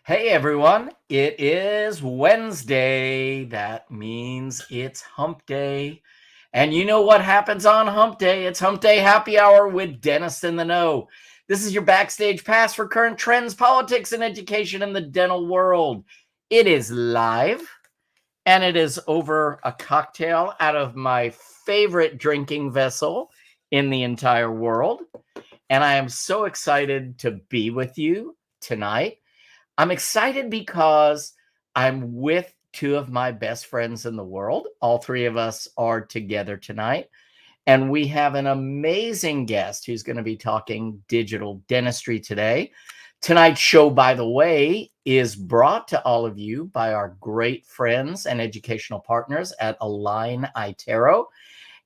Hey everyone, it is Wednesday. That means it's Hump Day. And you know what happens on Hump Day? It's Humpday Happy Hour with Dentist in the Know. This is your backstage pass for current trends, politics, and education in the dental world. It is live, and it is over a cocktail out of my favorite drinking vessel in the entire world. And I am so excited to be with you tonight. I'm excited because I'm with two of my best friends in the world. All three of us are together tonight. And we have an amazing guest who's going to be talking digital dentistry today. Tonight's show, by the way, is brought to all of you by our great friends and educational partners at Align KOL.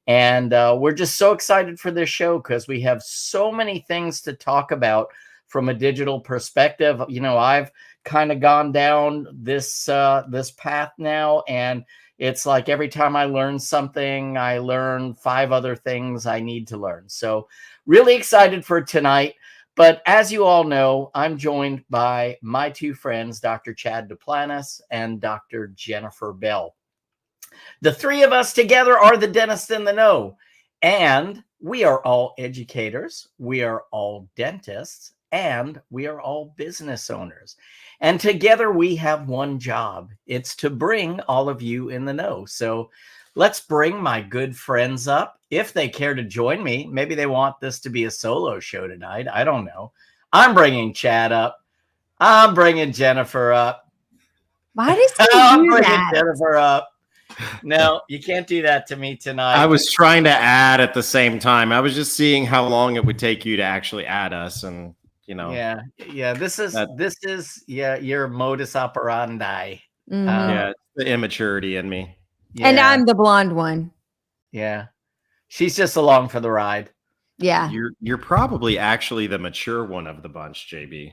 And we're just so excited for this show because we have so many things to talk about from a digital perspective. You know, I've kind of gone down this path now, and it's like every time I learn something, I learn 5 other things I need to learn. So really excited for tonight. But as you all know, I'm joined by my two friends, Dr. Chad Duplantis and Dr. Jennifer Bell. The three of us together are the Dentist in the Know, and we are all educators, we are all dentists, and we are all business owners. And together we have one job. It's to bring all of you in the know. So let's bring my good friends up. If they care to join me, maybe they want this to be a solo show tonight. I don't know. I'm bringing Chad up. I'm bringing Jennifer up. Why does he I'm do bringing that? Jennifer up. No, you can't do that to me tonight. I was trying to add at the same time. I was just seeing how long it would take you to actually add us, and you know. Yeah. This is your modus operandi. Yeah, it's the immaturity in me. Yeah, And I'm the blonde one. yeah. She's just along for the ride. Yeah. You're probably actually the mature one of the bunch, JB.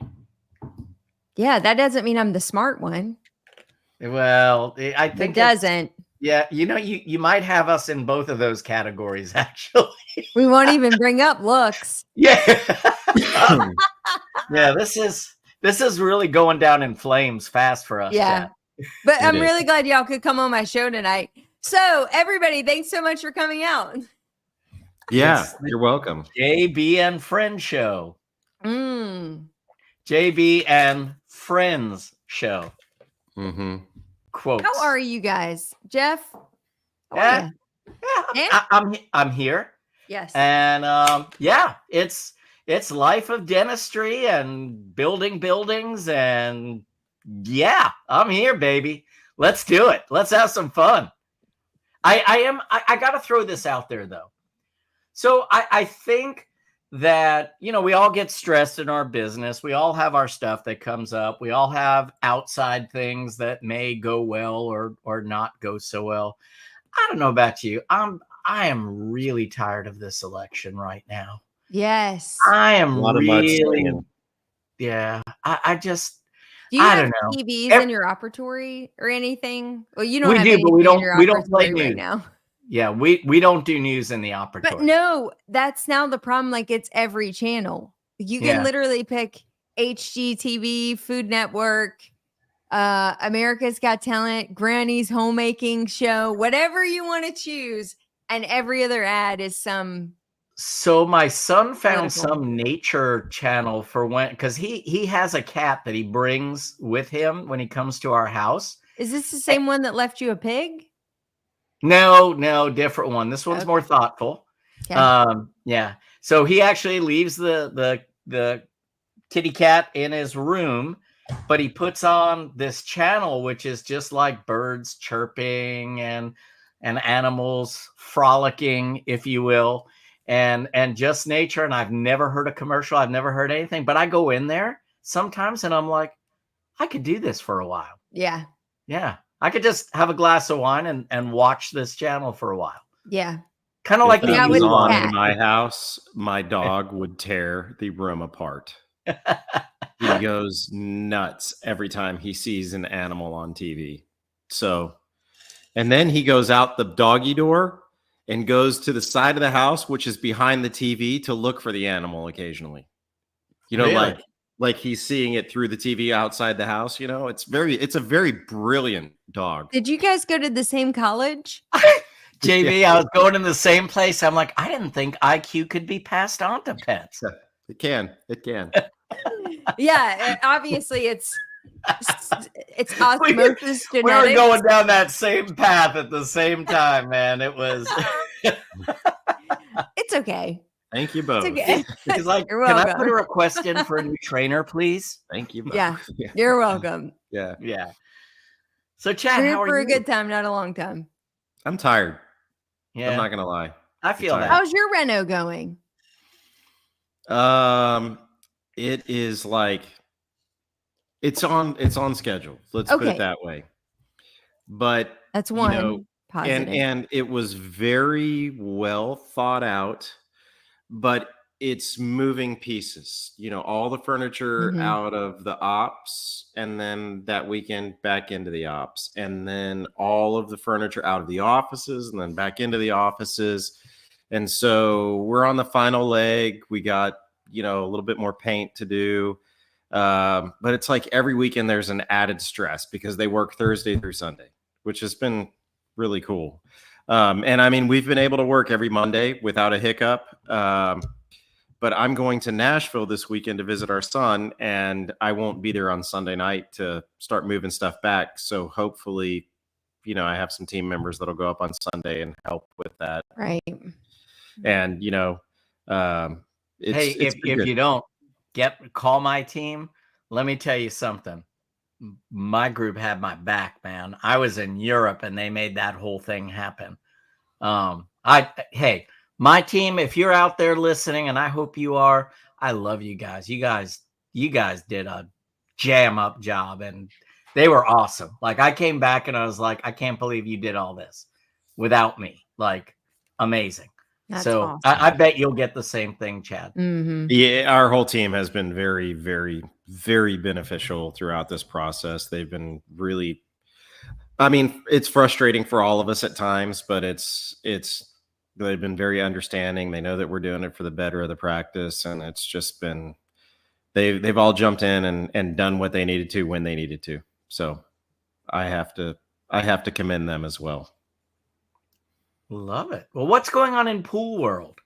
Yeah, that doesn't mean I'm the smart one. Well, I think It doesn't. Yeah, you know, you might have us in both of those categories, actually. We won't even bring up looks. Yeah. Yeah, this is really going down in flames fast for us. Yeah. Chad. But I'm is. really glad y'all could come on my show tonight. So everybody, thanks so much for coming out. Yeah, It's you're welcome. JB and Friends Show. Mm. JB and Friends Show. Mm-hmm. Quotes. How are you guys? Jeff? How are Yeah. ya? Yeah, I'm here. Yes. And yeah, it's life of dentistry and building buildings, and yeah, I'm here, baby. Let's do it. Let's have some fun. I gotta throw this out there though. So I think that, you know, we all get stressed in our business. We all have our stuff that comes up. We all have outside things that may go well or not go so well. I don't know about you. I am really tired of this election right now. Yes. I am A lot of really, mudslinging. yeah. I just, Do you I have don't know. TVs in your operatory or anything? Well, you don't We have do, anything but we in your don't play operatory right news. now. Yeah, we don't do news in the operatory. But no, that's now the problem. Like, it's every channel. You can Yeah. literally pick HGTV, Food Network, America's Got Talent, Granny's Homemaking Show, whatever you want to choose. And every other ad is some. So my son found Political. some nature channel for when, because he has a cat that he brings with him when he comes to our house. Is this the same one that left you a pig? No, different one. This one's Okay. more thoughtful. Okay. Yeah. So he actually leaves the kitty cat in his room, but he puts on this channel which is just like birds chirping and animals frolicking, if you will, and just nature. And I've never heard a commercial. I've never heard anything, but I go in there sometimes and I'm like, I could do this for a while. Yeah. Yeah. I could just have a glass of wine and watch this channel for a while. Yeah. Kind of like If the that with was the on cat. in my house, my dog would tear the room apart. He goes nuts every time he sees an animal on TV. So, and then he goes out the doggy door and goes to the side of the house, which is behind the TV, to look for the animal occasionally. You know, Really? like he's seeing it through the TV outside the house. You know, it's a very brilliant dog. Did you guys go to the same college? JV, I was going in the same place. I'm like, I didn't think IQ could be passed on to pets. It can. Yeah, obviously it's osmosis We were genetics. going down that same path at the same time, man. It was. It's okay. Thank you both. It's okay. He's like, You're can I welcome. put a request in for a new trainer, please? Thank you both. Yeah, you're welcome. Yeah. Yeah. So, Chad, We're how here are for you? a good time, not a long time. I'm tired. Yeah, I'm not gonna lie. I feel tired. that. How's your reno going? It is like it's on schedule. Let's put Okay. it that way. But That's one know, positive. and it was very well thought out, but it's moving pieces. You know, all the furniture Mhm. out of the ops, and then that weekend back into the ops, and then all of the furniture out of the offices, and then back into the offices. And so we're on the final leg. We got, you know, a little bit more paint to do. But it's like every weekend there's an added stress because they work Thursday through Sunday, which has been really cool. And I mean, we've been able to work every Monday without a hiccup. But I'm going to Nashville this weekend to visit our son, and I won't be there on Sunday night to start moving stuff back. So hopefully, you know, I have some team members that'll go up on Sunday and help with that. Right. And, you know, Hey, if you don't call my team, let me tell you something. My group had my back, man. I was in Europe and they made that whole thing happen. Hey, my team, if you're out there listening, and I hope you are, I love you guys. You guys did a jam up job and they were awesome. Like, I came back and I was like, I can't believe you did all this without me. Like, amazing. That's so awesome. I bet you'll get the same thing, Chad. Mm-hmm. Yeah, our whole team has been very, very, very beneficial throughout this process. They've been really, I mean, it's frustrating for all of us at times, but they've been very understanding. They know that we're doing it for the better of the practice. And it's just been, they've all jumped in and done what they needed to when they needed to. So I have to commend them as well. Love it. Well, what's going on in pool world?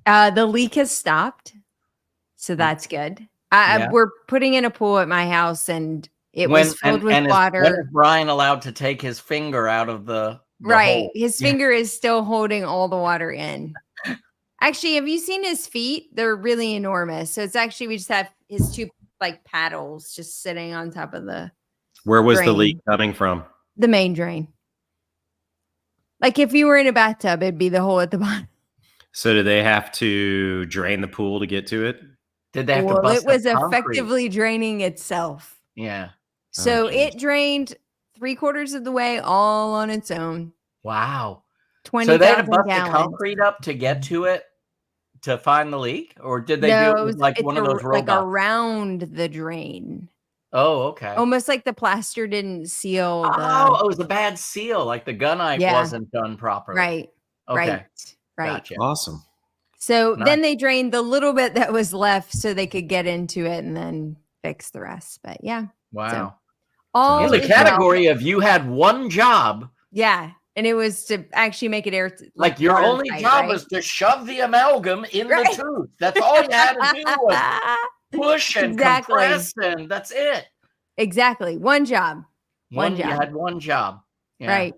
The leak has stopped, so that's good. We're putting in a pool at my house, and it was filled with water. When is Brian allowed to take his finger out of the right? hole? His finger is still holding all the water in. Actually, have you seen his feet? They're really enormous. So it's actually, we just have his two like paddles just sitting on top of the. Where was drain. the leak coming from? The main drain. Like if you were in a bathtub, it'd be the hole at the bottom. So do they have to drain the pool to get to it? Did they have to bust it was the concrete? effectively draining itself. Yeah. So it drained 3/4 of the way all on its own. Wow. 20,000 So they had to bust gallons. the concrete up to get to it to find the leak, or did they No, do it with like one of those robots? Like around the drain. Oh, okay. Almost like the plaster didn't seal. It was a bad seal. Like the gunite wasn't done properly. Right. Okay. Right. Gotcha. Awesome. So then they drained the little bit that was left so they could get into it and then fix the rest. But yeah. Wow. So in the category of you had one job. Yeah. And it was to actually make it air. Like your only job was to shove the amalgam in the tooth. That's all you had to do was push and compress, and that's it. Exactly. One job. One job. You had one job. Yeah. Right.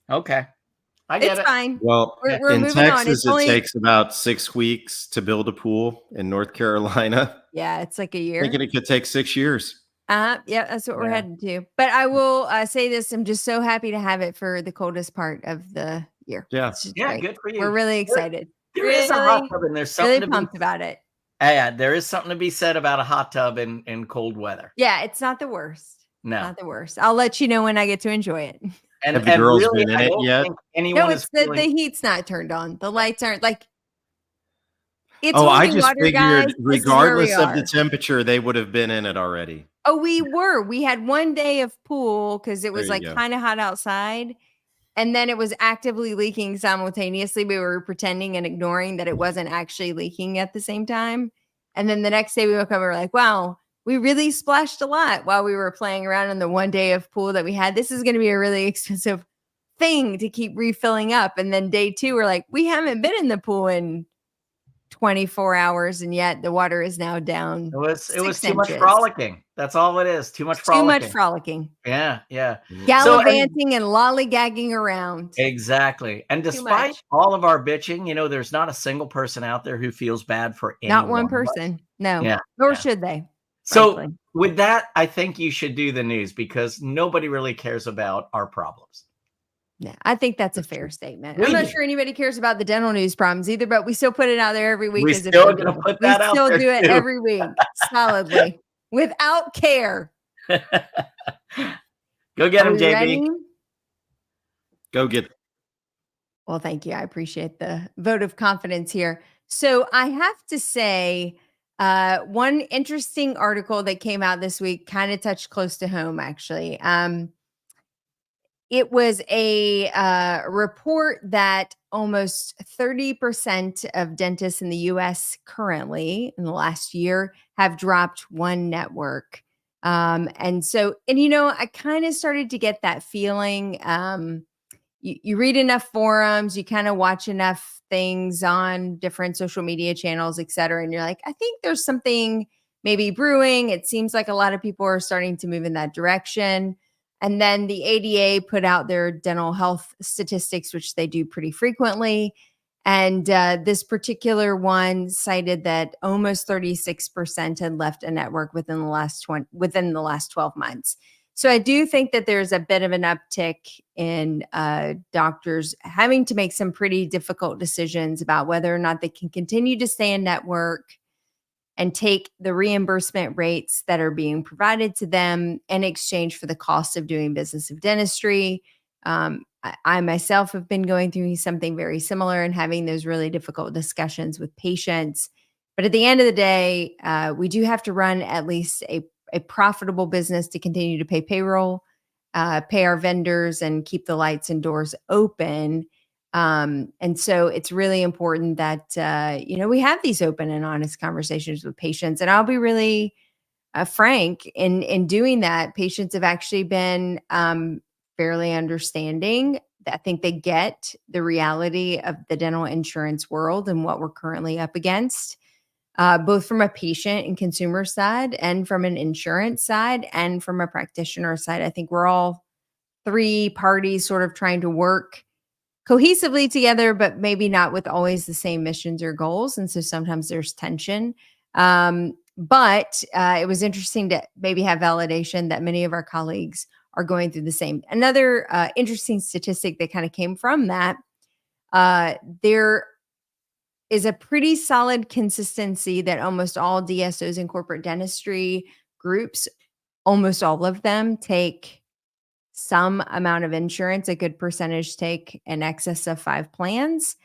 Okay. I get it. It's fine. Well, we're in moving Texas, on. it takes about 6 weeks to build a pool. In North Carolina, yeah, it's like a year. I think it could take 6 years. Yeah, that's what we're heading to. But I will say this: I'm just so happy to have it for the coldest part of the year. Yeah, yeah, good for you. We're really excited. There is a hot tub, and there's something really to pumped about it. Yeah, there is something to be said about a hot tub in cold weather. Yeah, it's not the worst. No, not the worst. I'll let you know when I get to enjoy it. And have the girls really, been in it yet? No, it's the heat's not turned on. The lights aren't like. It's I just water, figured, guys. regardless of the temperature, they would have been in it already. Oh, we were. We had one day of pool because it was like go. kind of hot outside. And then it was actively leaking simultaneously. We were pretending and ignoring that it wasn't actually leaking at the same time. And then the next day we woke up and we're like, wow, we really splashed a lot while we were playing around in the one day of pool that we had. This is going to be a really expensive thing to keep refilling up. And then day 2, we're like, we haven't been in the pool in 24 hours, and yet the water is now down. It was 6 too much inches. frolicking. That's all it is. Too much Too much frolicking. frolicking. Yeah. Gallivanting and lollygagging around. Exactly. And despite all of our bitching, there's not a single person out there who feels bad for anyone. Not one person. No. Yeah. Nor should they. So frankly. with that, I think you should do the news because nobody really cares about our problems. Yeah, I think that's a fair statement. I'm not sure anybody cares about the dental news problems either, but we still put it out there every week. We still gonna put that out there. We still do it every week solidly without care. Go get him, JB. Ready? Go get. Well, thank you. I appreciate the vote of confidence here. So I have to say, one interesting article that came out this week kind of touched close to home, actually. It was a report that almost 30% of dentists in the U.S. currently, in the last year, have dropped one network. I kind of started to get that feeling. You read enough forums, you kind of watch enough things on different social media channels, et cetera, and you're like, I think there's something maybe brewing. It seems like a lot of people are starting to move in that direction. And then the ADA put out their dental health statistics, which they do pretty frequently. And this particular one cited that almost 36% had left a network within the last 12 months. So I do think that there's a bit of an uptick in doctors having to make some pretty difficult decisions about whether or not they can continue to stay in network and take the reimbursement rates that are being provided to them in exchange for the cost of doing business of dentistry. I myself have been going through something very similar and having those really difficult discussions with patients. But at the end of the day, we do have to run at least a profitable business to continue to pay payroll, pay our vendors, and keep the lights and doors open. And so it's really important that, we have these open and honest conversations with patients. And I'll be really frank in doing that. Patients have actually been fairly understanding. I think they get the reality of the dental insurance world and what we're currently up against, both from a patient and consumer side and from an insurance side and from a practitioner side. I think we're all three parties sort of trying to work cohesively together, but maybe not with always the same missions or goals. And so sometimes there's tension. But it was interesting to maybe have validation that many of our colleagues are going through the same. Another interesting statistic that kind of came from that, there is a pretty solid consistency that almost all DSOs in corporate dentistry groups, almost all of them take some amount of insurance. A good percentage take in excess of 5 plans.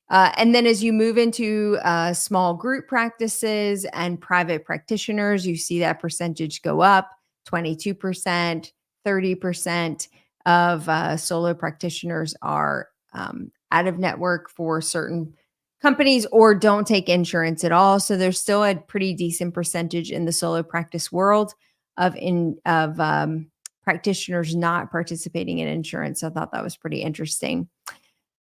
And then as you move into small group practices and private practitioners, you see that percentage go up 22%, 30% of solo practitioners are out of network for certain companies or don't take insurance at all. So there's still a pretty decent percentage in the solo practice world of practitioners not participating in insurance. I thought that was pretty interesting.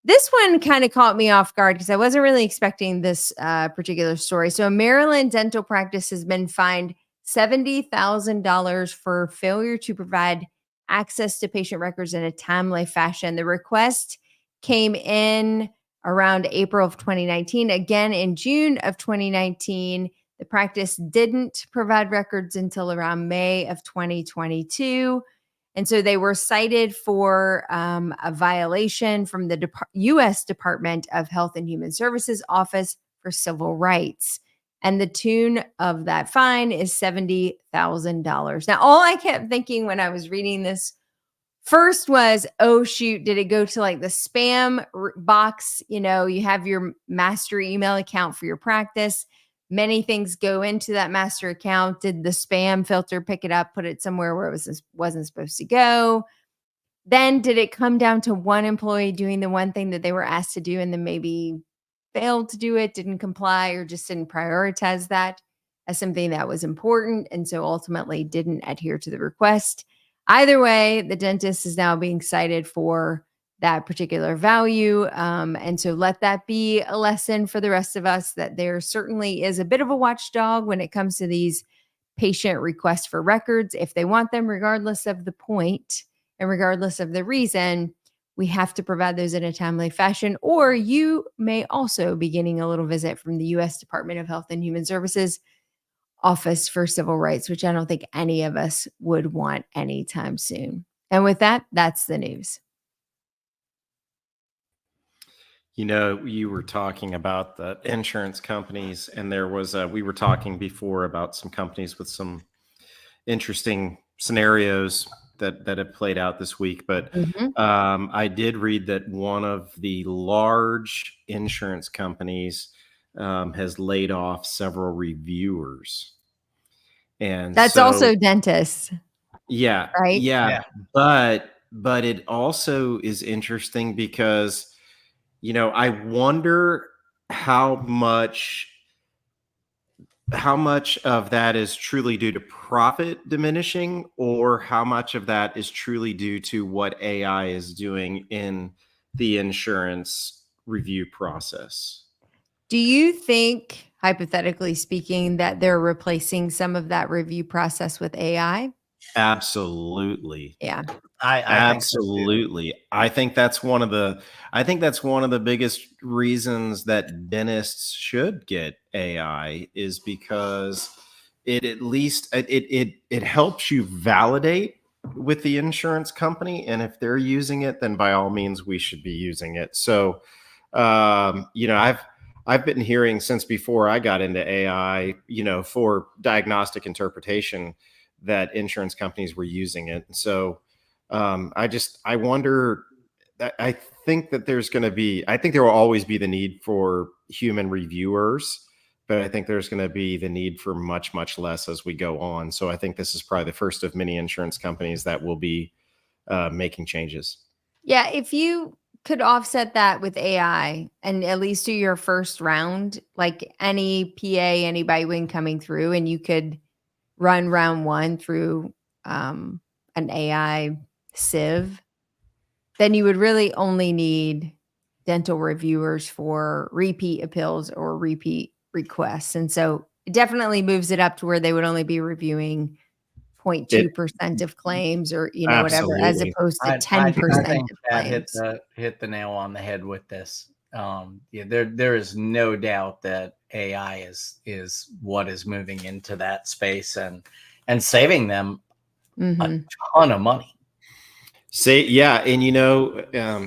This one kind of caught me off guard because I wasn't really expecting this particular story. So a Maryland dental practice has been fined $70,000 for failure to provide access to patient records in a timely fashion. The request came in around April of 2019. Again, in June of 2019, the practice didn't provide records until around May of 2022. And so they were cited for a violation from the U.S. Department of Health and Human Services Office for Civil Rights. And the tune of that fine is $70,000. Now, all I kept thinking when I was reading this first was, oh, shoot, did it go to like the spam box? You have your master email account for your practice. Many things go into that master account. Did the spam filter pick it up, put it somewhere where it wasn't supposed to go? Then did it come down to one employee doing the one thing that they were asked to do and then maybe failed to do it, didn't comply, or just didn't prioritize that? as something that was important, and so ultimately didn't adhere to the request. Either way, the dentist is now being cited for that particular value. And so let that be a lesson for the rest of us that there certainly is a bit of a watchdog when it comes to these patient requests for records. If they want them, regardless of the point and regardless of the reason, we have to provide those in a timely fashion. Or you may also be getting a little visit from the U.S. Department of Health and Human Services Office for Civil Rights, which I don't think any of us would want anytime soon. And with that, that's the news. You know, you were talking about the insurance companies, and there was we were talking before about some companies with some interesting scenarios that have played out this week. But I did read that one of the large insurance companies has laid off several reviewers. And that's so, also dentists. Yeah. Right? Yeah. But it also is interesting because, you know, I wonder how much of that is truly due to profit diminishing, or how much of that is truly due to what AI is doing in the insurance review process. Do you think, hypothetically speaking, that they're replacing some of that review process with AI? Absolutely. Yeah. I Absolutely. I think that's one of the biggest reasons that dentists should get AI, is because it at least it helps you validate with the insurance company, and if they're using it, then by all means we should be using it. So you know, I've been hearing since before I got into AI, you know, for diagnostic interpretation, that insurance companies were using it. So I wonder, I think that I think there will always be the need for human reviewers, but I think there's going to be the need for much, much less as we go on. So I think this is probably the first of many insurance companies that will be making changes. Yeah. If you could offset that with AI and at least do your first round, like any PA, anybody when coming through, and you could run round one through an AI sieve, then you would really only need dental reviewers for repeat appeals or repeat requests. And so it definitely moves it up to where they would only be reviewing 0.2% of claims, or, you know, whatever, as Absolutely. opposed to I 10% think of Pat claims. hit the nail on the head with this. Yeah, there is no doubt that AI is what is moving into that space and saving them a ton of money. Yeah, and you know,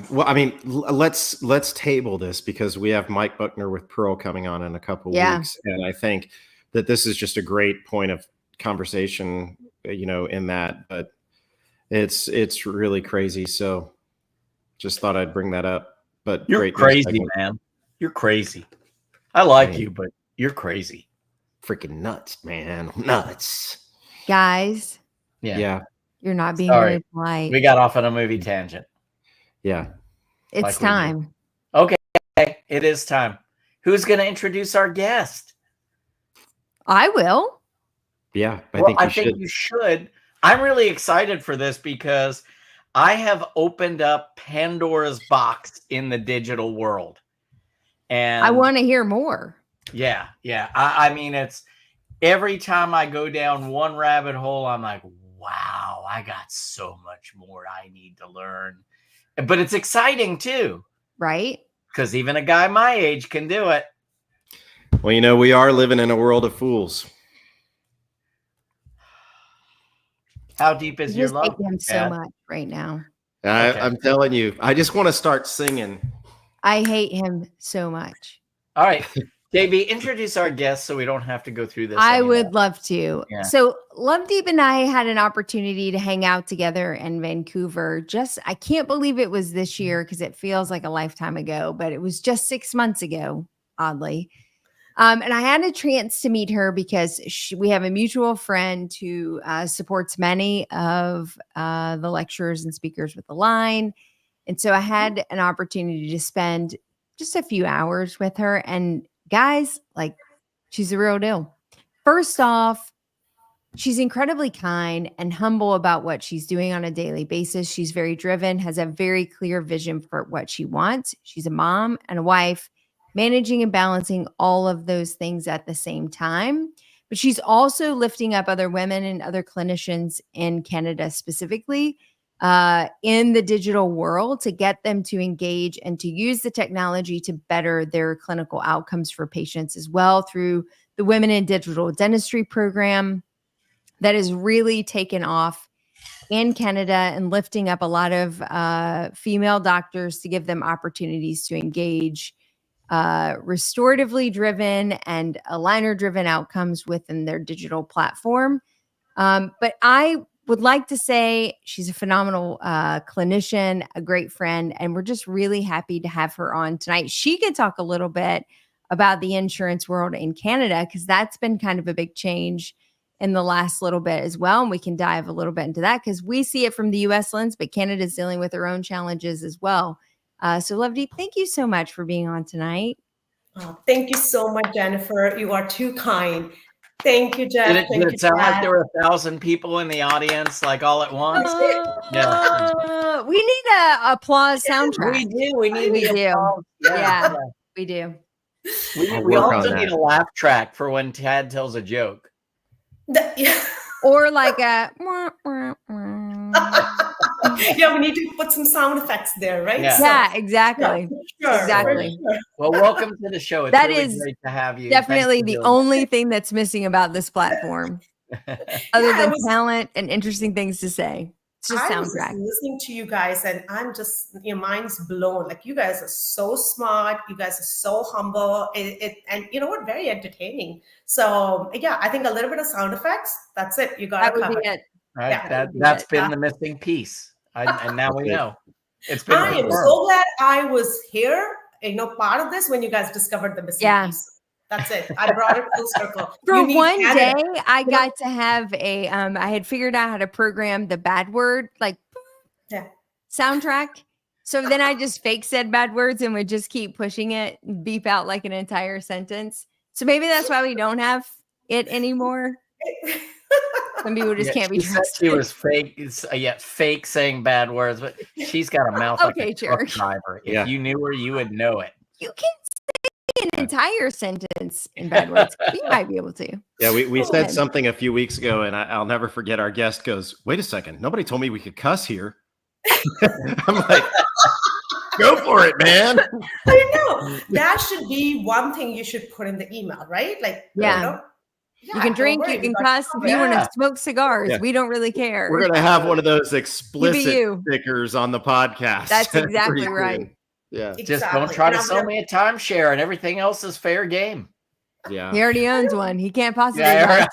well, I mean, let's table this because we have Mike Buckner with Pearl coming on in a couple Yeah. weeks, and I think that this is just a great point of conversation, you know, in that. But it's really crazy. So just thought I'd bring that up. But You're great news crazy, segment. man. You're crazy. I like you, but you're crazy. Freaking nuts, man, nuts. Guys, Yeah. you're not being Sorry. very polite. We got off on a movie tangent. Yeah. It's like we do. time. Okay, it is time. Who's going to introduce our guest? I will. Yeah, I Well, think you should. I'm really excited for this because I have opened up Pandora's box in the digital world. And I want to hear more. yeah. I mean, it's every time I go down one rabbit hole, I'm like, wow, I got so much more I need to learn. But it's exciting too. Right? Because even a guy my age can do it. Well, you know, we are living in a world of fools. How deep is You your just love? hate him so much right now. I'm telling you, I just want to start singing. I hate him so much. All right. JB, introduce our guest so we don't have to go through this I anymore. would love to. Yeah. So Lovedeep and I had an opportunity to hang out together in Vancouver. I can't believe it was this year because it feels like a lifetime ago, but it was just 6 months ago, oddly. And I had a chance to meet her because we have a mutual friend who supports many of the lecturers and speakers with Align. And so I had an opportunity to spend just a few hours with her. And guys, like, she's the real deal. First off, she's incredibly kind and humble about what she's doing on a daily basis. She's very driven, has a very clear vision for what she wants. She's a mom and a wife, managing and balancing all of those things at the same time. But she's also lifting up other women and other clinicians in Canada specifically in the digital world to get them to engage and to use the technology to better their clinical outcomes for patients as well through the Women in Digital Dentistry program that has really taken off in Canada and lifting up a lot of female doctors to give them opportunities to engage restoratively driven and aligner driven outcomes within their digital platform. But I would like to say she's a phenomenal clinician, a great friend, and we're just really happy to have her on tonight. She can talk a little bit about the insurance world in Canada because that's been kind of a big change in the last little bit as well. And we can dive a little bit into that because we see it from the US lens, but Canada's dealing with their own challenges as well. So Lovedeep, thank you so much for being on tonight. Oh, thank you so much, Jennifer. You are too kind. Thank you, Jeff. Did it sound like there were 1,000 people in the audience, like all at once? Yeah. We need a applause soundtrack. We do. We need the applause. Yeah, we do. We also need a laugh track for when Tad tells a joke. Or like a yeah, we need to put some sound effects there, right? Yeah, exactly. Yeah, sure, exactly. Sure. Well, welcome to the show. It's really great to have you. Definitely the only thing that's missing about this platform, other than talent and interesting things to say. It's just soundtrack. Listening to you guys, and I'm just, your mind's blown. Like, you guys are so smart. You guys are so humble. And you know what? Very entertaining. So yeah, I think a little bit of sound effects. That's it. You got to cover it. Right. Yeah, that's been the missing piece. And now we know. It's been. I am so glad I was here. Part of this when you guys discovered the missing piece. That's it. I brought it full circle. For one day, I got to have I had figured out how to program the bad word, soundtrack. So then I just fake said bad words and would just keep pushing it and beep out like an entire sentence. So maybe that's why we don't have it anymore. Some people just can't be trusted. She was fake saying bad words, but she's got a mouth like a truck driver. If you knew her, you would know it. You can say an entire sentence in bad words. You might be able to. Yeah, we said something a few weeks ago, and I'll never forget. Our guest goes, "Wait a second, nobody told me we could cuss here." I'm like, "Go for it, man." I know that should be one thing you should put in the email, right? Like, you can drink, you can cuss. If you want to smoke cigars, we don't really care. We're going to have one of those explicit stickers on the podcast. That's exactly right. Yeah. Exactly. Just don't try to sell me a timeshare and everything else is fair game. Yeah. He already owns one. He can't possibly. I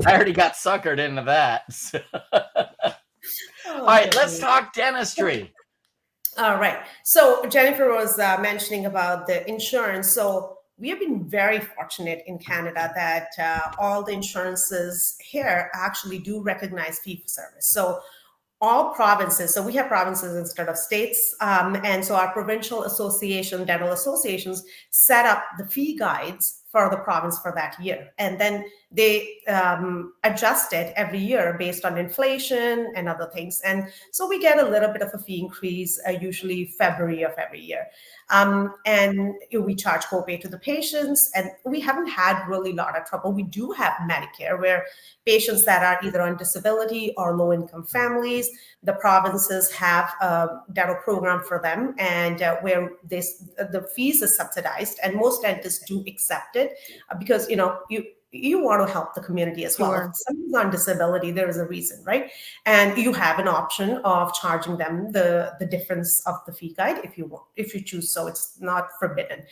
already got suckered into that. So. All right, let's talk dentistry. All right. So Jennifer was mentioning about the insurance. So we have been very fortunate in Canada that all the insurances here actually do recognize fee-for-service. So all provinces, so we have provinces instead of states, and so our provincial association, dental associations, set up the fee guides for the province for that year. And then they adjust it every year based on inflation and other things. And so we get a little bit of a fee increase, usually February of every year. And we charge copay to the patients, and we haven't had really a lot of trouble. We do have Medicare, where patients that are either on disability or low-income families, the provinces have a dental program for them, and where the fees are subsidized, and most dentists do accept it because you want to help the community as well. Sure. If someone's on disability, there is a reason, right? And you have an option of charging them the difference of the fee guide if you choose so. It's not forbidden.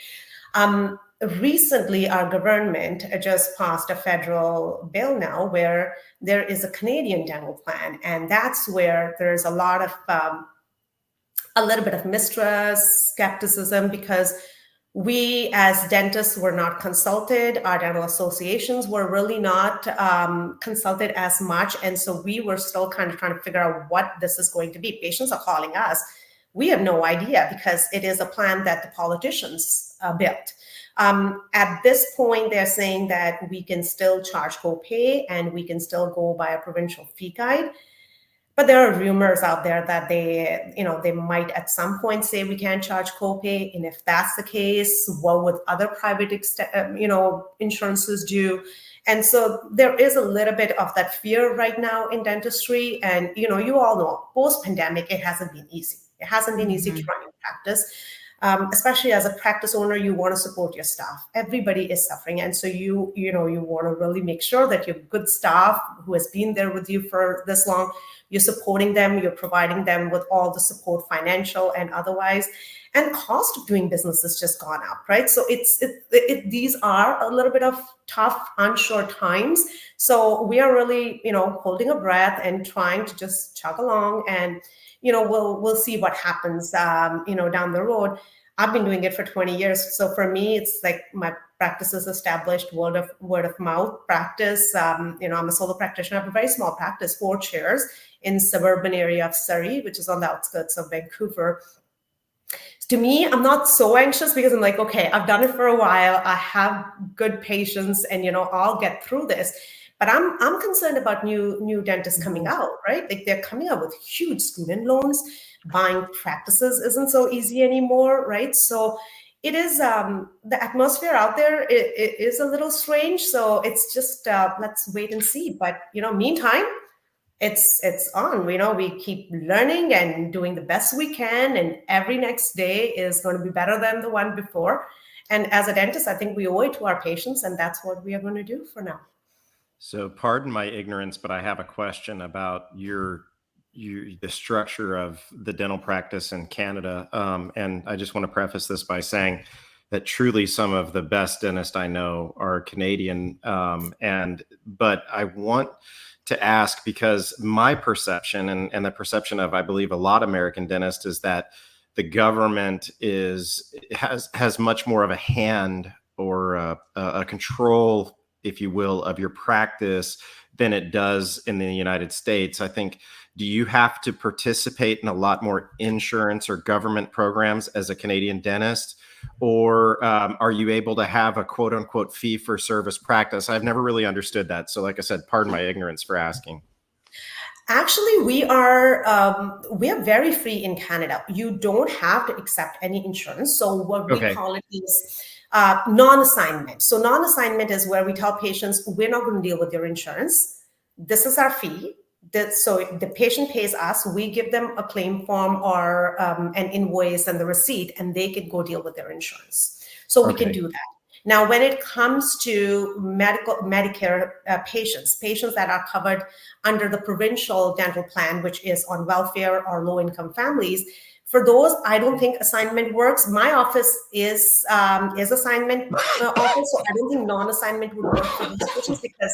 Recently, our government just passed a federal bill now where there is a Canadian dental plan, and that's where there's a lot of a little bit of mistrust, skepticism, because we as dentists were not consulted. Our dental associations were really not consulted as much. And so we were still kind of trying to figure out what this is going to be. Patients are calling us. We have no idea because it is a plan that the politicians built. At this point, they're saying that we can still charge copay and we can still go by a provincial fee guide. But there are rumors out there that they might at some point say we can't charge copay. And if that's the case, what would other private, insurances do? And so there is a little bit of that fear right now in dentistry. And, you all know, post-pandemic, it hasn't been easy. It hasn't been easy to run your practice. Especially as a practice owner, you want to support your staff. Everybody is suffering. And so you want to really make sure that your good staff who has been there with you for this long, you're supporting them, you're providing them with all the support, financial and otherwise. And cost of doing business has just gone up, right? So these are a little bit of tough, unsure times. So we are really, holding a breath and trying to just chug along, and we'll see what happens, down the road. I've been doing it for 20 years. So for me, it's like my practice is established, word of mouth practice. I'm a solo practitioner. I have a very small practice, 4 chairs in suburban area of Surrey, which is on the outskirts of Vancouver. To me, I'm not so anxious because I'm like, okay, I've done it for a while. I have good patience and, I'll get through this. But I'm concerned about new dentists coming out, right? Like they're coming out with huge student loans. Buying practices isn't so easy anymore, right? So it is the atmosphere out there. It is a little strange. So it's just let's wait and see. But meantime, it's on. We keep learning and doing the best we can, and every next day is going to be better than the one before. And as a dentist, I think we owe it to our patients, and that's what we are going to do for now. So pardon my ignorance, but I have a question about the structure of the dental practice in Canada. And I just want to preface this by saying that truly some of the best dentists I know are Canadian. But I want to ask, because my perception and the perception of, I believe, a lot of American dentists is that the government has much more of a hand or a control, if you will, of your practice than it does in the United States. I think, do you have to participate in a lot more insurance or government programs as a Canadian dentist? Or are you able to have a quote unquote fee for service practice? I've never really understood that. So like I said, pardon my ignorance for asking. Actually, we are very free in Canada. You don't have to accept any insurance. So what we call it is non-assignment. So non-assignment is where we tell patients, we're not going to deal with your insurance. This is our fee. So the patient pays us, we give them a claim form or an invoice and the receipt, and they can go deal with their insurance. So we can do that. Now, when it comes to Medicare patients that are covered under the provincial dental plan, which is on welfare or low-income families, for those, I don't think assignment works. My office is assignment office, so I don't think non-assignment would work for these patients because,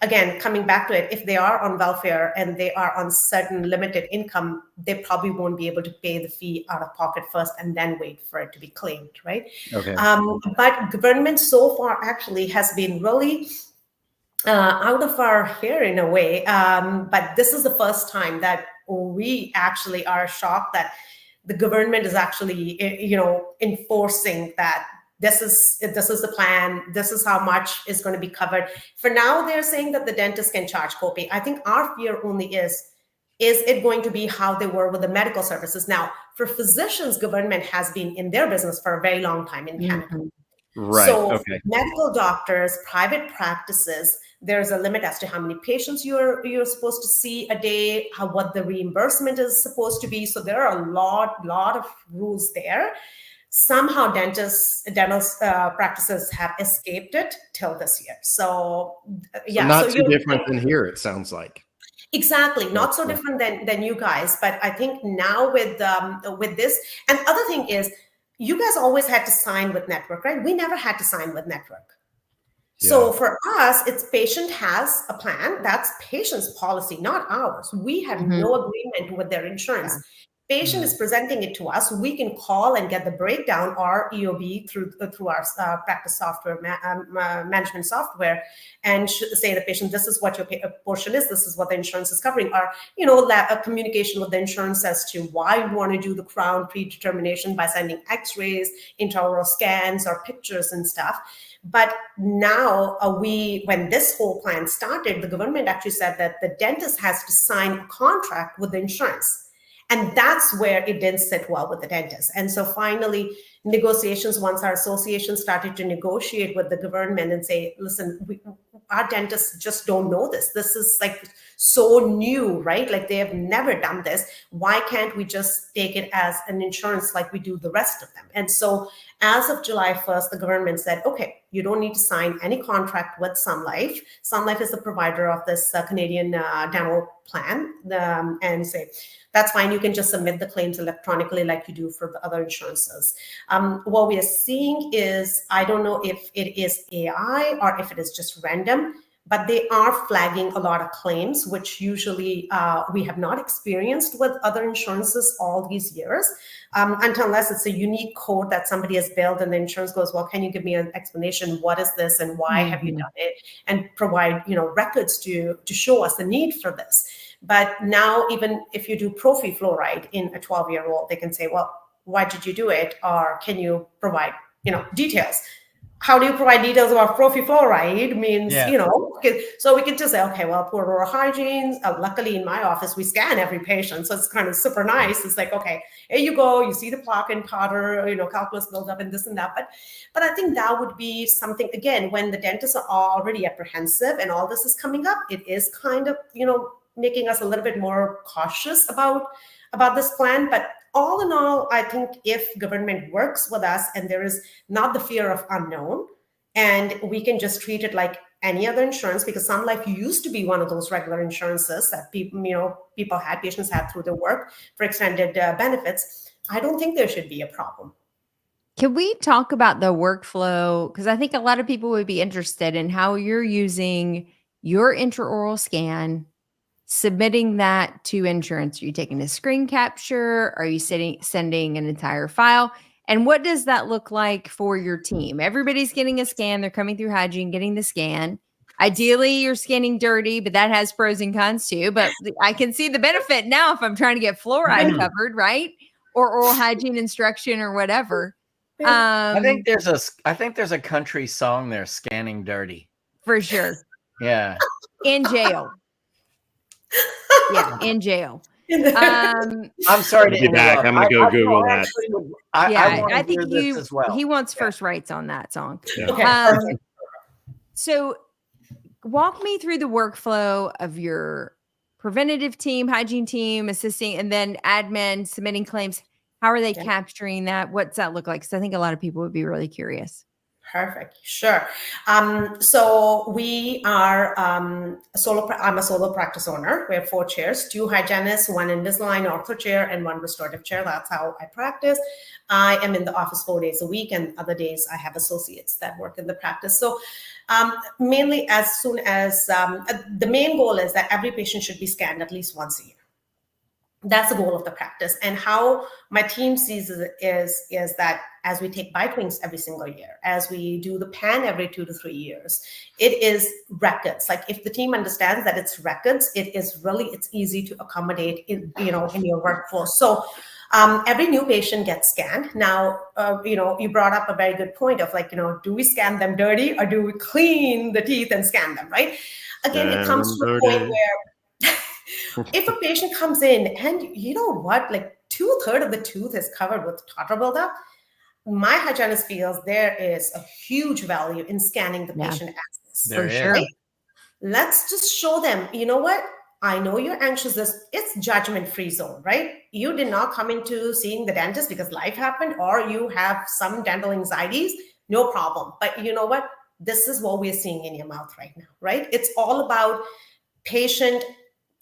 again, coming back to it, if they are on welfare and they are on certain limited income, they probably won't be able to pay the fee out of pocket first and then wait for it to be claimed, right? Okay. But government so far actually has been really out of our hair in a way. But this is the first time that we actually are shocked that the government is actually, enforcing that this is the plan. This is how much is going to be covered. For now, they're saying that the dentist can charge copay. I think our fear only is it going to be how they were with the medical services? Now, for physicians, government has been in their business for a very long time in Canada. Right. So medical doctors, private practices, there's a limit as to how many patients you're supposed to see a day, what the reimbursement is supposed to be. So there are a lot of rules there. Somehow dental practices have escaped it till this year. So yeah, not too different than here, it sounds like. Exactly, not so different than you guys. But I think now with this, and the other thing is, you guys always had to sign with network, right? We never had to sign with network. Yeah. So for us, it's patient has a plan. That's patient's policy, not ours. We have no agreement with their insurance. Yeah. patient is presenting it to us, we can call and get the breakdown or EOB through our practice software, management software, and say the patient, this is what your portion is, this is what the insurance is covering, or a communication with the insurance as to why we want to do the crown predetermination by sending x-rays, intraoral scans, or pictures and stuff. But now when this whole plan started, the government actually said that the dentist has to sign a contract with the insurance. And that's where it didn't sit well with the dentist. And so finally, negotiations, once our association started to negotiate with the government and say, listen, our dentists just don't know this. This is like so new, right? Like they have never done this. Why can't we just take it as an insurance like we do the rest of them? And so as of July 1st, the government said, okay, you don't need to sign any contract with Sun Life. Sun Life is the provider of this Canadian dental plan, and say, that's fine. You can just submit the claims electronically like you do for the other insurances. What we are seeing is, I don't know if it is AI or if it is just random, but they are flagging a lot of claims, which usually we have not experienced with other insurances all these years, unless it's a unique code that somebody has built and the insurance goes, well, can you give me an explanation? What is this and why have you done it? And provide records to show us the need for this. But now, even if you do prophy fluoride in a 12-year-old, they can say, well, why did you do it? Or can you provide, details? How do you provide details about prophy fluoride? Means, so we can just say, okay, well, poor oral hygiene. Luckily, in my office, we scan every patient. So it's kind of super nice. It's like, okay, here you go. You see the plaque and powder, calculus buildup and this and that. But I think that would be something, again, when the dentists are already apprehensive and all this is coming up, it is kind of, making us a little bit more cautious about this plan. But all in all, I think if government works with us and there is not the fear of unknown, and we can just treat it like any other insurance, because Sun Life used to be one of those regular insurances that patients had through their work for extended benefits, I don't think there should be a problem. Can we talk about the workflow? Because I think a lot of people would be interested in how you're using your intraoral scan, submitting that to insurance. Are you taking a screen capture? Are you sending an entire file? And what does that look like for your team? Everybody's getting a scan. They're coming through hygiene, getting the scan. Ideally, you're scanning dirty, but that has pros and cons too. But I can see the benefit now if I'm trying to get fluoride covered, right? Or oral hygiene instruction or whatever. I think there's a country song there, Scanning Dirty. For sure. Yeah. In jail. Yeah, in jail. I'm sorry to be back. I'm going to go Google that. I think as well. He wants first rights on that song. Yeah. Okay. So walk me through the workflow of your preventative team, hygiene team, assisting, and then admin submitting claims. How are they capturing that? What's that look like? Because I think a lot of people would be really curious. Perfect. Sure. So we are I'm a solo practice owner. We have 4 chairs, 2 hygienists, 1 Invisalign ortho chair, and 1 restorative chair. That's how I practice. I am in the office 4 days a week, and other days I have associates that work in the practice. So mainly as soon as the main goal is that every patient should be scanned at least once a year. That's the goal of the practice. And how my team sees it is that as we take bite wings every single year, as we do the pan every 2 to 3 years, it is records. Like if the team understands that it's records, it's easy to accommodate in your workforce. So every new patient gets scanned. Now, you brought up a very good point of do we scan them dirty or do we clean the teeth and scan them, right? Again, it comes to a point where if a patient comes in and you know what, like 2/3 of the tooth is covered with tartar buildup, my hygienist feels there is a huge value in scanning the patient access. For sure. Right? Let's just show them, you know what? I know you're anxious. It's judgment-free zone, right? You did not come into seeing the dentist because life happened or you have some dental anxieties, no problem. But you know what? This is what we're seeing in your mouth right now, right? It's all about patient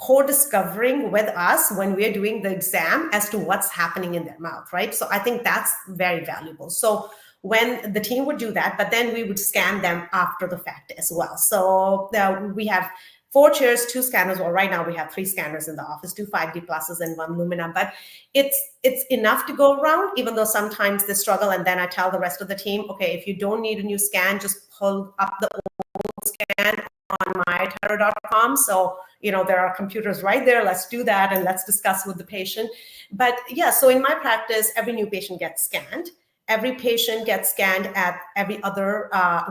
co-discovering with us when we're doing the exam as to what's happening in their mouth, right? So I think that's very valuable. So when the team would do that, but then we would scan them after the fact as well. So we have 4 chairs, 2 scanners. Well, right now we have 3 scanners in the office, 2 5D pluses and 1 Lumina, but it's enough to go around, even though sometimes they struggle. And then I tell the rest of the team, okay, if you don't need a new scan, just pull up the old scan on mytero.com. So, there are computers right there. Let's do that and let's discuss with the patient. But yeah, so in my practice, every new patient gets scanned. Every patient gets scanned at every other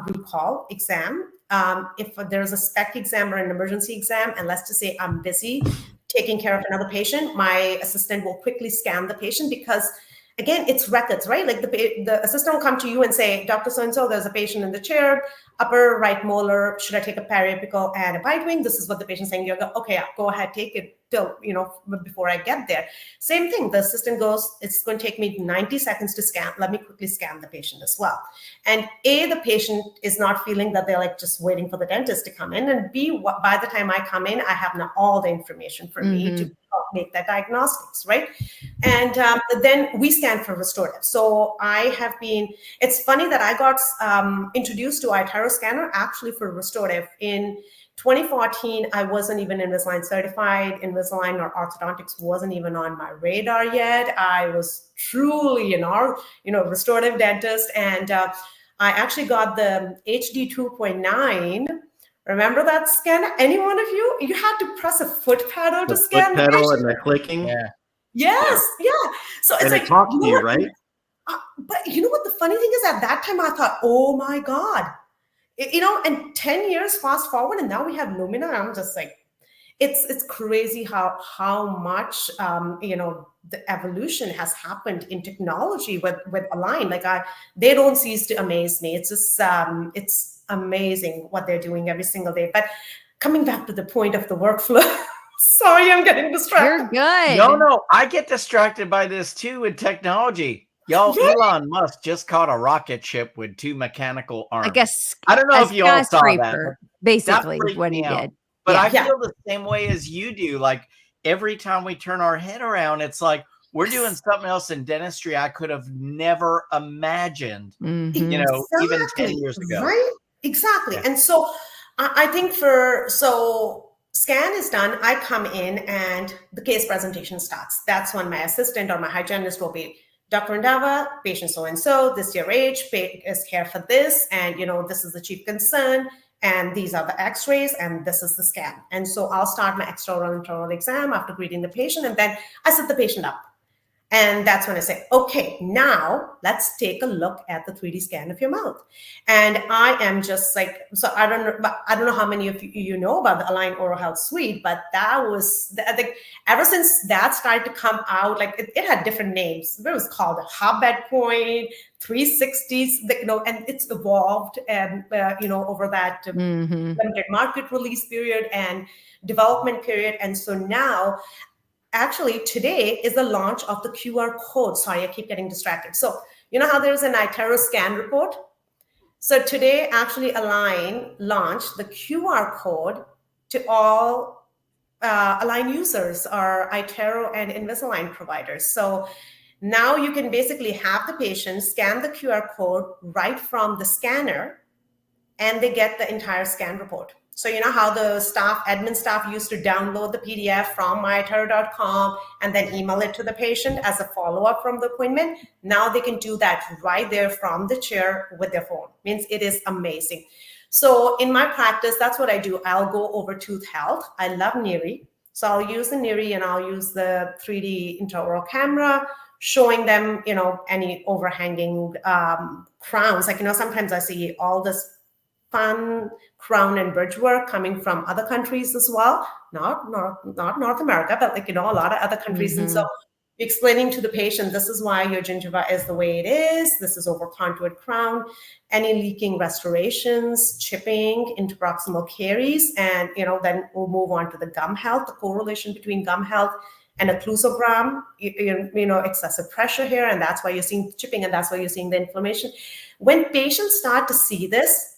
recall exam. If there's a spec exam or an emergency exam, and let's just say I'm busy taking care of another patient, my assistant will quickly scan the patient because, again, it's records, right? Like the assistant will come to you and say, Dr. So-and-so, there's a patient in the chair, upper right molar, should I take a periapical and a bite wing? This is what the patient's saying. You go, okay, go ahead, take it till, before I get there. Same thing, the assistant goes, it's going to take me 90 seconds to scan. Let me quickly scan the patient as well. And A, the patient is not feeling that they're like just waiting for the dentist to come in. And B, by the time I come in, I have now all the information for me to make that diagnostics, right? And then we scan for restorative. So it's funny that I got introduced to iTero scanner actually for restorative. In 2014, I wasn't even Invisalign certified. Invisalign or orthodontics wasn't even on my radar yet. I was truly restorative dentist. And I actually got the HD 2.9. Remember that scanner? Any one of you? You had to press a foot pedal to scan the pedal and the clicking. Yeah. Yes, yeah. So it's like, it talks to you, right? But you know what the funny thing is? At that time, I thought, oh my God. And 10 years fast forward, and now we have Lumina. I'm just like, it's crazy how much the evolution has happened in technology with Align. Like they don't cease to amaze me. It's just it's amazing what they're doing every single day. But coming back to the point of the workflow, sorry, I'm getting distracted. You're good. No, I get distracted by this too with technology. Y'all, Elon Musk just caught a rocket ship with 2 mechanical arms. I guess I don't know if you all saw that. Basically, what he did. But I feel the same way as you do. Like every time we turn our head around, it's like we're doing something else in dentistry I could have never imagined, even 10 years ago. Right? Exactly. Yeah. And so I think scan is done. I come in and the case presentation starts. That's when my assistant or my hygienist will be, Dr. Randhawa, patient so-and-so, this your age, is here for this, and this is the chief concern, and these are the x-rays, and this is the scan. And so I'll start my extraoral and intraoral exam after greeting the patient, and then I set the patient up. And that's when I say, okay, now let's take a look at the 3D scan of your mouth. And I am just like, so I don't know how many of you know about the Align Oral Health Suite, but that was, I think, ever since that started to come out, like it had different names. It was called a hub at point, 360s, and it's evolved, over that limited market release period and development period. And so now, actually, today is the launch of the QR code. Sorry, I keep getting distracted. So you know how there's an iTero scan report? So today, actually, Align launched the QR code to all Align users or iTero and Invisalign providers. So now you can basically have the patient scan the QR code right from the scanner, and they get the entire scan report. So you know how the admin staff used to download the PDF from mytero.com and then email it to the patient as a follow-up from the appointment? Now they can do that right there from the chair with their phone. Means it is amazing. So in my practice, that's what I do. I'll go over tooth health. I love NIRI. So I'll use the NIRI and I'll use the 3D intraoral camera, showing them, any overhanging crowns. Like, sometimes I see all this fun crown and bridge work coming from other countries as well, not North America, but a lot of other countries. And so explaining to the patient, this is why your gingiva is the way it is. This is over contoured crown, any leaking restorations, chipping, interproximal caries, and then we'll move on to the gum health, the correlation between gum health and occlusogram, excessive pressure here, and that's why you're seeing chipping, and that's why you're seeing the inflammation. When patients start to see this,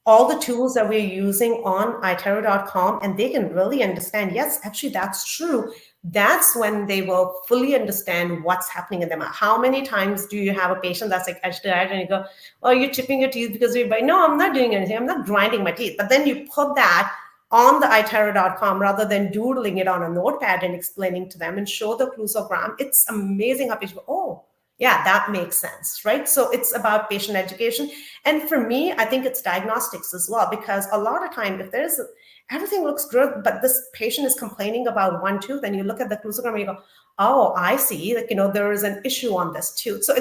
all the tools that we're using on iTero.com, and they can really understand, yes, actually that's true. That's when they will fully understand what's happening in them. How many times do you have a patient that's like, and you go, oh, you're chipping your teeth because you're no, I'm not doing anything. I'm not grinding my teeth. But then you put that on the itera.com rather than doodling it on a notepad and explaining to them and show the clusogram. It's amazing how people, oh, yeah, that makes sense, right? So it's about patient education. And for me, I think it's diagnostics as well, because a lot of time, if there's everything looks good, but this patient is complaining about one tooth, and you look at the clusogram and you go, oh, I see, like, there is an issue on this tooth. So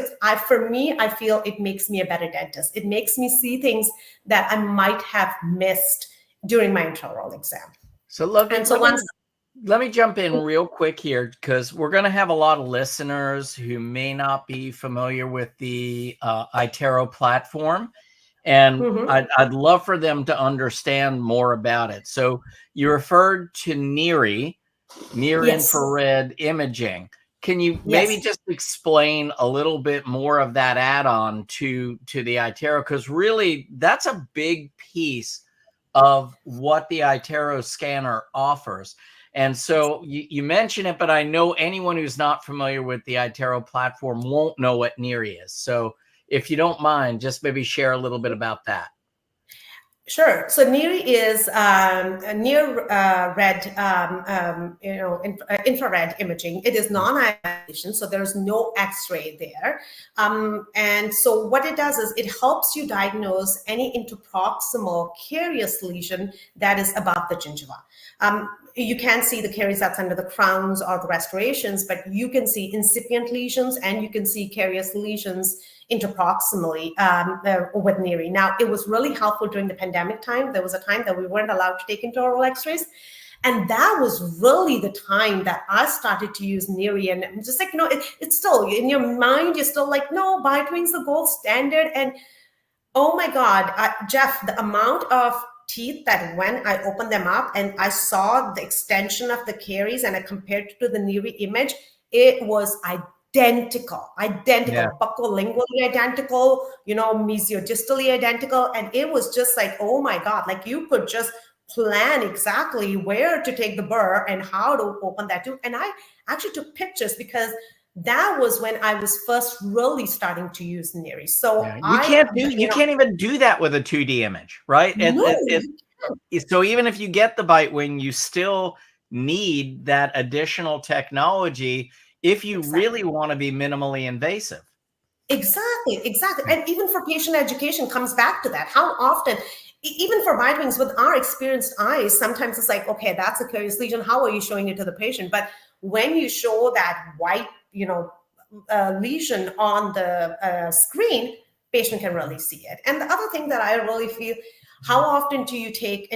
for me, I feel it makes me a better dentist. It makes me see things that I might have missed during my intraoral exam. So let me jump in real quick here, because we're going to have a lot of listeners who may not be familiar with the iTero platform. And I'd love for them to understand more about it. So you referred to NIRI, near infrared imaging. Can you maybe just explain a little bit more of that add-on to the iTero? Because really, that's a big piece of what the iTero scanner offers. And so you mentioned it, but I know anyone who's not familiar with the iTero platform won't know what NIRI is. So if you don't mind, just maybe share a little bit about that. Sure. So NIRI is near-red, infrared imaging. It is non-ionization, so there's no X-ray there. And so what it does is it helps you diagnose any interproximal carious lesion that is above the gingiva. You can't see the caries that's under the crowns or the restorations, but you can see incipient lesions and you can see carious lesions interproximally with NIRI. Now, it was really helpful during the pandemic time. There was a time that we weren't allowed to take intraoral x-rays. And that was really the time that I started to use NIRI. And I'm just like, it's still in your mind, you're still like, no, Bitewing's the gold standard. And oh my God, Jeff, the amount of teeth that when I opened them up and I saw the extension of the caries and I compared it to the NIRI image, it was identical, buccolingually identical, mesiodistally identical. And it was just like, oh my God, like you could just plan exactly where to take the burr and how to open that tooth. And I actually took pictures because that was when I was first really starting to use NIRI. So you can't even do that with a 2D image, right? So even if you get the Bitewing, you still need that additional technology if you really want to be minimally invasive. Exactly. And even for patient education comes back to that. How often, even for Bitewings with our experienced eyes, sometimes it's like, okay, that's a carious lesion. How are you showing it to the patient? But when you show that white, lesion on the screen, patient can really see it. And the other thing that I really feel, how often do you take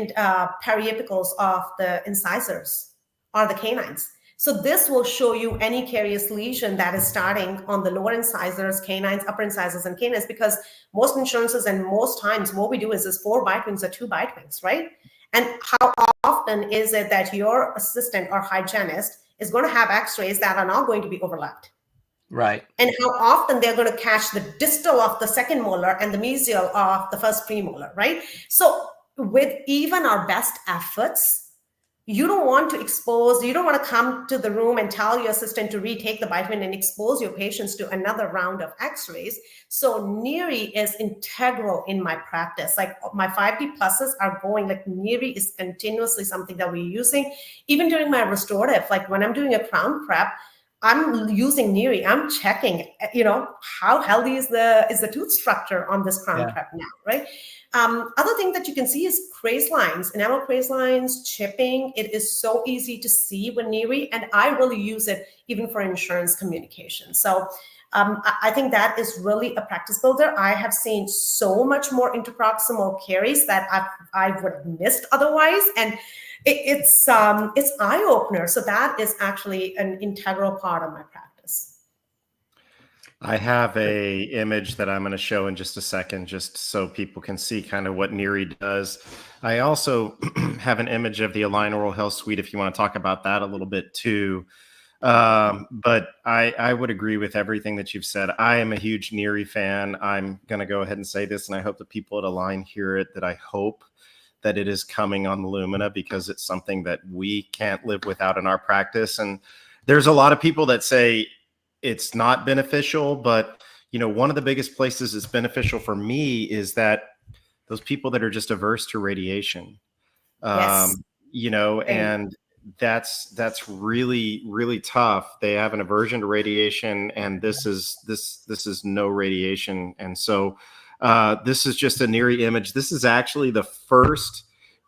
periapicals of the incisors or the canines? So this will show you any carious lesion that is starting on the lower incisors, canines, upper incisors, and canines, because most insurances and most times what we do is 4 Bitewings or 2 Bitewings, right? And how often is it that your assistant or hygienist is going to have x-rays that are not going to be overlapped? Right. And how often they're going to catch the distal of the second molar and the mesial of the first premolar, right? So with even our best efforts, you don't want to come to the room and tell your assistant to retake the Bitewing and expose your patients to another round of x-rays. So NIRI is integral in my practice. Like my 5D pluses are going, like NIRI is continuously something that we're using. Even during my restorative, like when I'm doing a crown prep, I'm using NIRI. I'm checking, how healthy is the tooth structure on this crown prep now, right? Other thing that you can see is craze lines, enamel craze lines, chipping. It is so easy to see with NIRI, and I really use it even for insurance communication. So I think that is really a practice builder. I have seen so much more interproximal caries that I would have missed otherwise, and it's eye opener. So that is actually an integral part of my practice. I have a image that I'm going to show in just a second, just so people can see kind of what NIRI does. I also have an image of the Align Oral Health Suite if you want to talk about that a little bit too. But I would agree with everything that you've said. I am a huge NIRI fan. I'm going to go ahead and say this, and I hope the people at Align hear it, that I hope that it is coming on Lumina, because it's something that we can't live without in our practice. And there's a lot of people that say it's not beneficial, but one of the biggest places it's beneficial for me is that those people that are just averse to radiation, Yes. You know, Same. and that's really, really tough. They have an aversion to radiation, and this is no radiation. And so this is just a NIRI image. This is actually the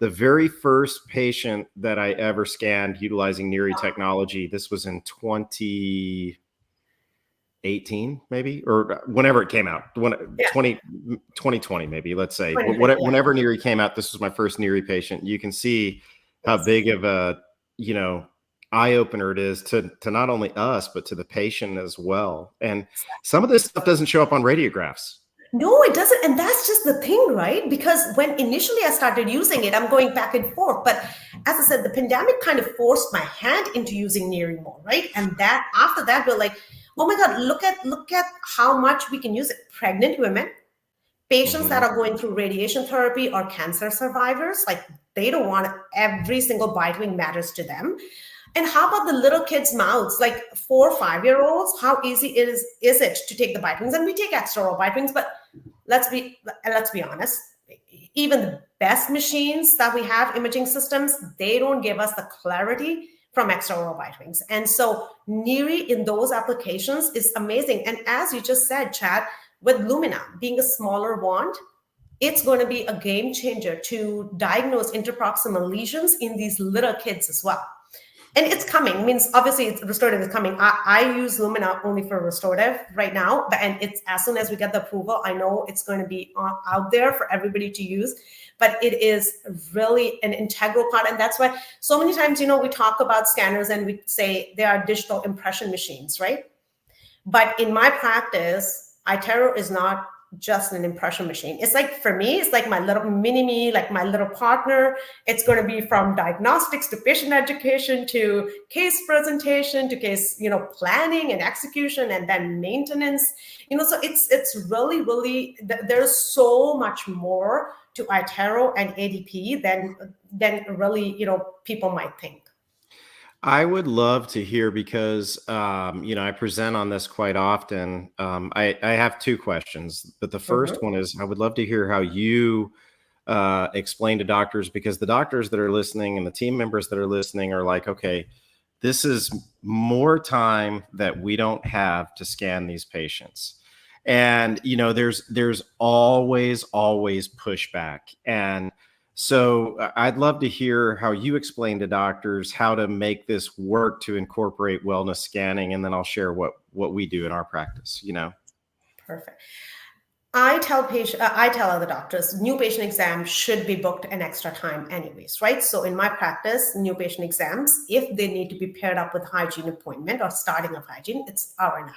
very first patient that I ever scanned utilizing NIRI technology. This was in 2018, maybe, or whenever it came out, 2020, maybe, let's say. 2020, yeah. Whenever NIRI came out, this was my first NIRI patient. You can see how big of a, you know, eye opener it is to not only us, but to the patient as well. And some of this stuff doesn't show up on radiographs. No, it doesn't. And that's just the thing, right? Because when initially I started using it, I'm going back and forth. But as I said, the pandemic kind of forced my hand into using NIRI more, right? And that after that, we're like, oh my God, look at how much we can use it. Pregnant women, patients that are going through radiation therapy, or cancer survivors, like they don't want every single bite wing matters to them. And how about the little kids' mouths, like 4 or 5 year olds? How easy is it to take the bite wings? And we take extraoral bite wings, but let's be honest. Even the best machines that we have, imaging systems, they don't give us the clarity from extraoral bite wings. And so NIRI in those applications is amazing. And as you just said, Chad, with Lumina being a smaller wand, it's going to be a game changer to diagnose interproximal lesions in these little kids as well. And it's coming. Means obviously restorative is coming. I use Lumina only for restorative right now, and it's as soon as we get the approval, I know it's going to be out there for everybody to use. But it is really an integral part, and that's why so many times, you know, we talk about scanners and we say they are digital impression machines, right? But in my practice, iTero is not just an impression machine. It's like, for me, it's like my little mini-me, like my little partner. It's going to be from diagnostics to patient education to case presentation to case, you know, planning and execution, and then maintenance. You know, so it's really, really, there's so much more to iTero and ADP than really, you know, people might think. I would love to hear, because, you know, I present on this quite often. I have two questions, but the first one is, I would love to hear how you explain to doctors, because the doctors that are listening and the team members that are listening are like, okay, this is more time that we don't have to scan these patients. And, you know, there's always pushback. And so I'd love to hear how you explain to doctors how to make this work to incorporate wellness scanning, and then I'll share what we do in our practice, you know. Perfect. I tell other doctors, new patient exams should be booked an extra time anyways, right? So in my practice, new patient exams, if they need to be paired up with hygiene appointment or starting of hygiene, it's 1.5 hours.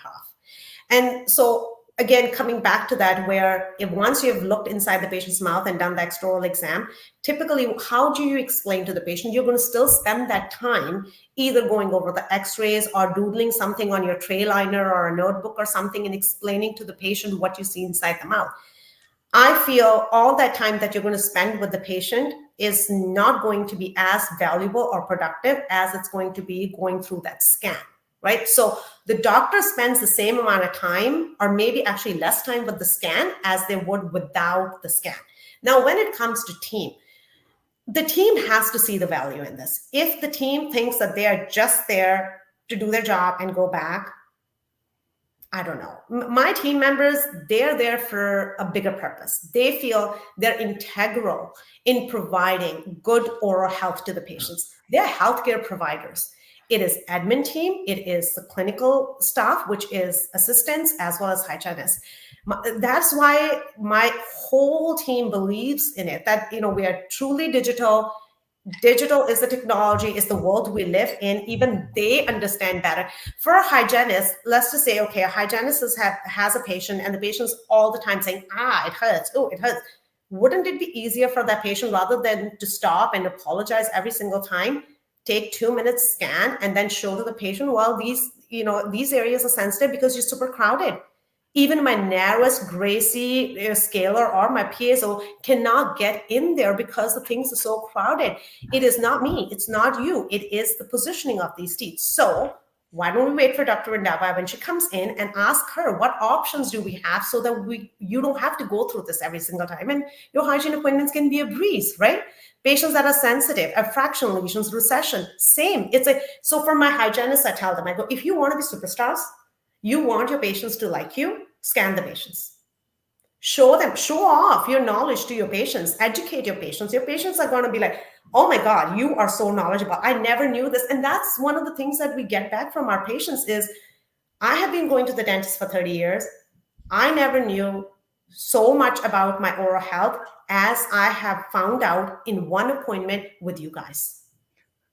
And so again, coming back to that, where if once you've looked inside the patient's mouth and done the extraoral exam, typically, how do you explain to the patient? You're going to still spend that time either going over the x-rays or doodling something on your tray liner or a notebook or something and explaining to the patient what you see inside the mouth. I feel all that time that you're going to spend with the patient is not going to be as valuable or productive as it's going to be going through that scan. Right? So the doctor spends the same amount of time, or maybe actually less time with the scan as they would without the scan. Now, when it comes to team, the team has to see the value in this. If the team thinks that they are just there to do their job and go back, I don't know. My team members, they're there for a bigger purpose. They feel they're integral in providing good oral health to the patients. They're healthcare providers. It is admin team, it is the clinical staff, which is assistants as well as hygienists. That's why my whole team believes in it, that, you know, we are truly digital. Digital is the technology, is the world we live in. Even they understand better. For a hygienist, let's just say, okay, a hygienist has a patient and the patient's all the time saying, it hurts, oh, it hurts. Wouldn't it be easier for that patient, rather than to stop and apologize every single time, take 2 minutes, scan, and then show to the patient, well, these areas are sensitive because you're super crowded. Even my narrowest Gracie scaler or my piezo cannot get in there because the things are so crowded. It is not me. It's not you. It is the positioning of these teeth. So why don't we wait for Dr. Randhawa when she comes in and ask her what options do we have so that you don't have to go through this every single time, and your hygiene appointments can be a breeze, right? Patients that are sensitive, fractional lesions, recession, same. So for my hygienists, I tell them, I go, if you want to be superstars, you want your patients to like you, scan the patients. Show off your knowledge to your patients, educate your patients. Your patients are going to be like, oh my God, you are so knowledgeable. I never knew this. And that's one of the things that we get back from our patients is, I have been going to the dentist for 30 years. I never knew so much about my oral health as I have found out in one appointment with you guys.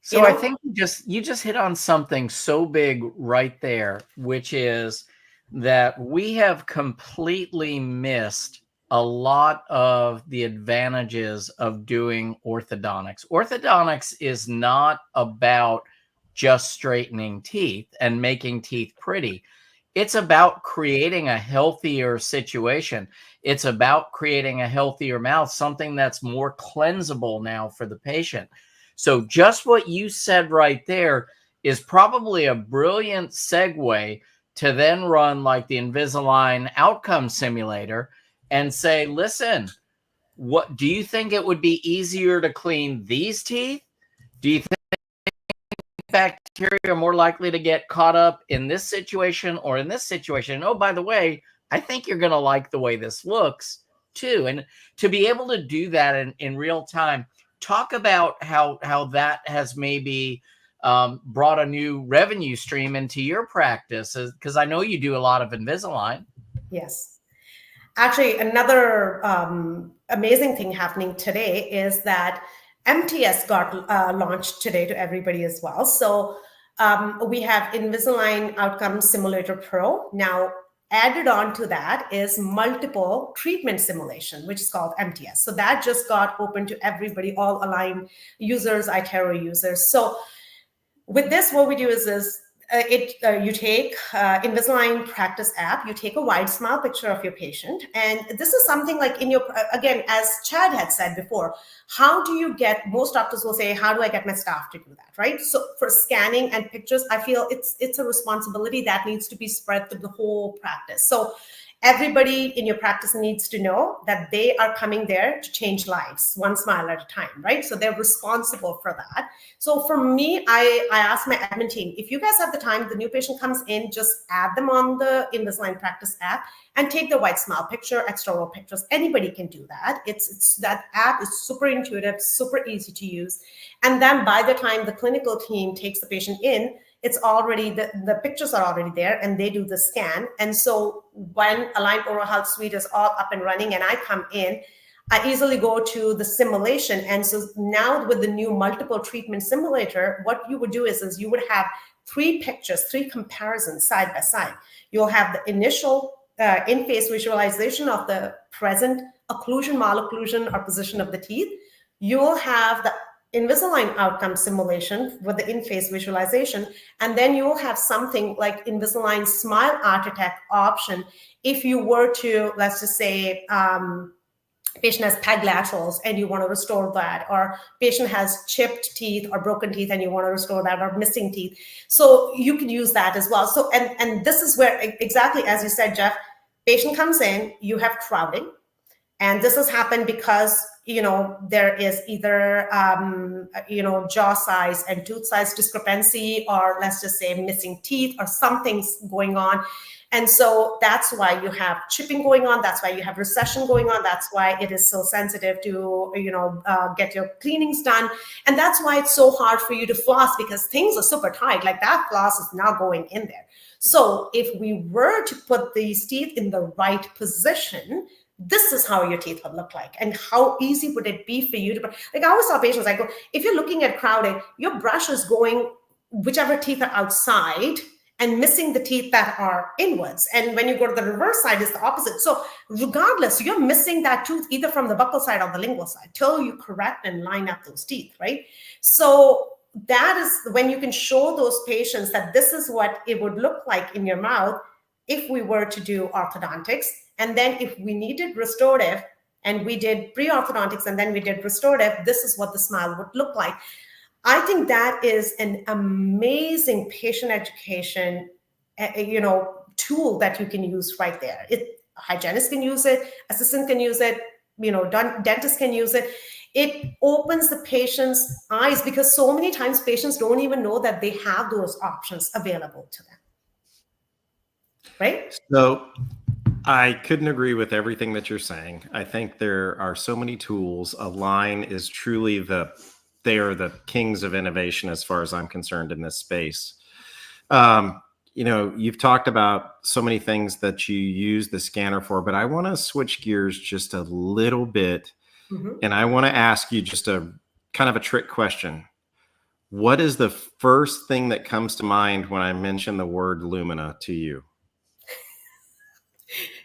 So I think you just hit on something so big right there, which is that we have completely missed a lot of the advantages of doing orthodontics. Orthodontics is not about just straightening teeth and making teeth pretty. It's about creating a healthier situation. It's about creating a healthier mouth, something that's more cleansable now for the patient. So just what you said right there is probably a brilliant segue to then run like the Invisalign outcome simulator and say, listen, what do you think it would be easier to clean these teeth? Do you think bacteria are more likely to get caught up in this situation or in this situation? And oh, by the way, I think you're going to like the way this looks too. And to be able to do that in real time, talk about how that has maybe brought a new revenue stream into your practice, because I know you do a lot of Invisalign. Yes. Actually, another amazing thing happening today is that MTS got launched today to everybody as well. So we have Invisalign Outcome Simulator Pro. Now, added on to that is multiple treatment simulation, which is called MTS. So that just got open to everybody, all Align users, iTero users. So with this, what we do is you take Invisalign Practice app, you take a wide smile picture of your patient. And this is something like again, as Chad had said before, how do you get, most doctors will say, how do I get my staff to do that, right? So for scanning and pictures, I feel it's a responsibility that needs to be spread through the whole practice. So everybody in your practice needs to know that they are coming there to change lives, one smile at a time, right? So they're responsible for that. So for me, I ask my admin team, if you guys have the time, the new patient comes in, just add them on the Invisalign Practice app and take the white smile picture, extra roll pictures. Anybody can do that. That app is super intuitive, super easy to use. And then by the time the clinical team takes the patient in, it's already, the pictures are already there and they do the scan. And so when Align Oral Health Suite is all up and running and I come in, I easily go to the simulation. And so now with the new multiple treatment simulator, what you would do is you would have 3 pictures, 3 comparisons side by side. You'll have the initial in-face visualization of the present occlusion, malocclusion, or position of the teeth. You'll have the Invisalign outcome simulation with the in-face visualization, and then you will have something like Invisalign Smile Architect option. If you were to, let's just say, patient has peg laterals and you want to restore that, or patient has chipped teeth or broken teeth and you want to restore that, or missing teeth. So you can use that as well. So, and this is where, exactly as you said, Jeff, patient comes in, you have crowding. And this has happened because, there is either, jaw size and tooth size discrepancy, or let's just say missing teeth or something's going on. And so that's why you have chipping going on. That's why you have recession going on. That's why it is so sensitive to, get your cleanings done. And that's why it's so hard for you to floss, because things are super tight. Like that floss is not going in there. So if we were to put these teeth in the right position, this is how your teeth would look like, and how easy would it be for you to, like I always tell patients, I go, if you're looking at crowding, your brush is going whichever teeth are outside and missing the teeth that are inwards. And when you go to the reverse side, it's the opposite. So regardless, you're missing that tooth either from the buccal side or the lingual side till you correct and line up those teeth, right? So that is when you can show those patients that this is what it would look like in your mouth if we were to do orthodontics. And then if we needed restorative and we did pre-orthodontics and then we did restorative, this is what the smile would look like. I think that is an amazing patient education, tool that you can use right there. Hygienist can use it, assistant can use it, dentist can use it. It opens the patient's eyes, because so many times patients don't even know that they have those options available to them. Right? So I couldn't agree with everything that you're saying. I think there are so many tools. Align is truly they are the kings of innovation as far as I'm concerned in this space. You've talked about so many things that you use the scanner for, but I want to switch gears just a little bit. Mm-hmm. And I want to ask you just a kind of a trick question. What is the first thing that comes to mind when I mention the word Lumina to you?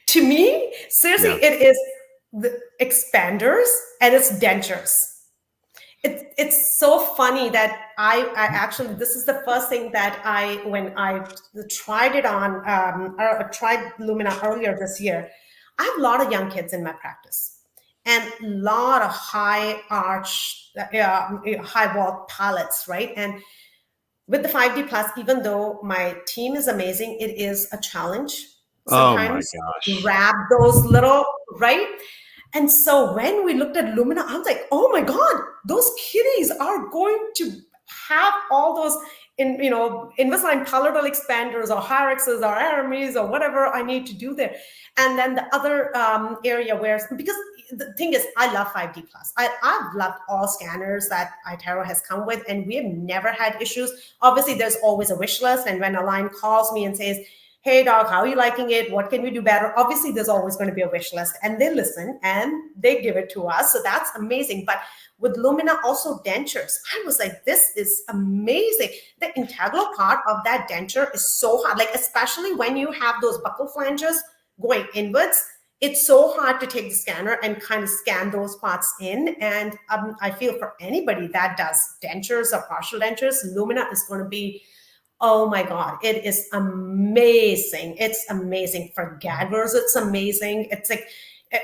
To me, seriously, Yeah. It is the expanders and it's dentures. It's so funny that I actually, this is the first thing that when I tried it on, or tried Lumina earlier this year. I have a lot of young kids in my practice and a lot of high arch, high wall palates, right? And with the 5D Plus, even though my team is amazing, it is a challenge. Sometimes Oh my gosh. grab those little, right? And so when we looked at Lumina, I was like, oh my God, those kitties are going to have all those Invisalign palatal expanders or Hyrexes or Aramis or whatever I need to do there. And then the other area because the thing is, I love 5D Plus. I've loved all scanners that iTero has come with, and we have never had issues. Obviously, there's always a wish list. And when Align calls me and says, hey, doc, how are you liking it? What can we do better? Obviously, there's always going to be a wish list, and they listen and they give it to us. So that's amazing. But with Lumina, also dentures, I was like, this is amazing. The integral part of that denture is so hard, like especially when you have those buccal flanges going inwards. It's so hard to take the scanner and kind of scan those parts in. And I feel for anybody that does dentures or partial dentures, Lumina is going to be, oh my God, it is amazing. It's amazing for gaggers. It's amazing. It's like, I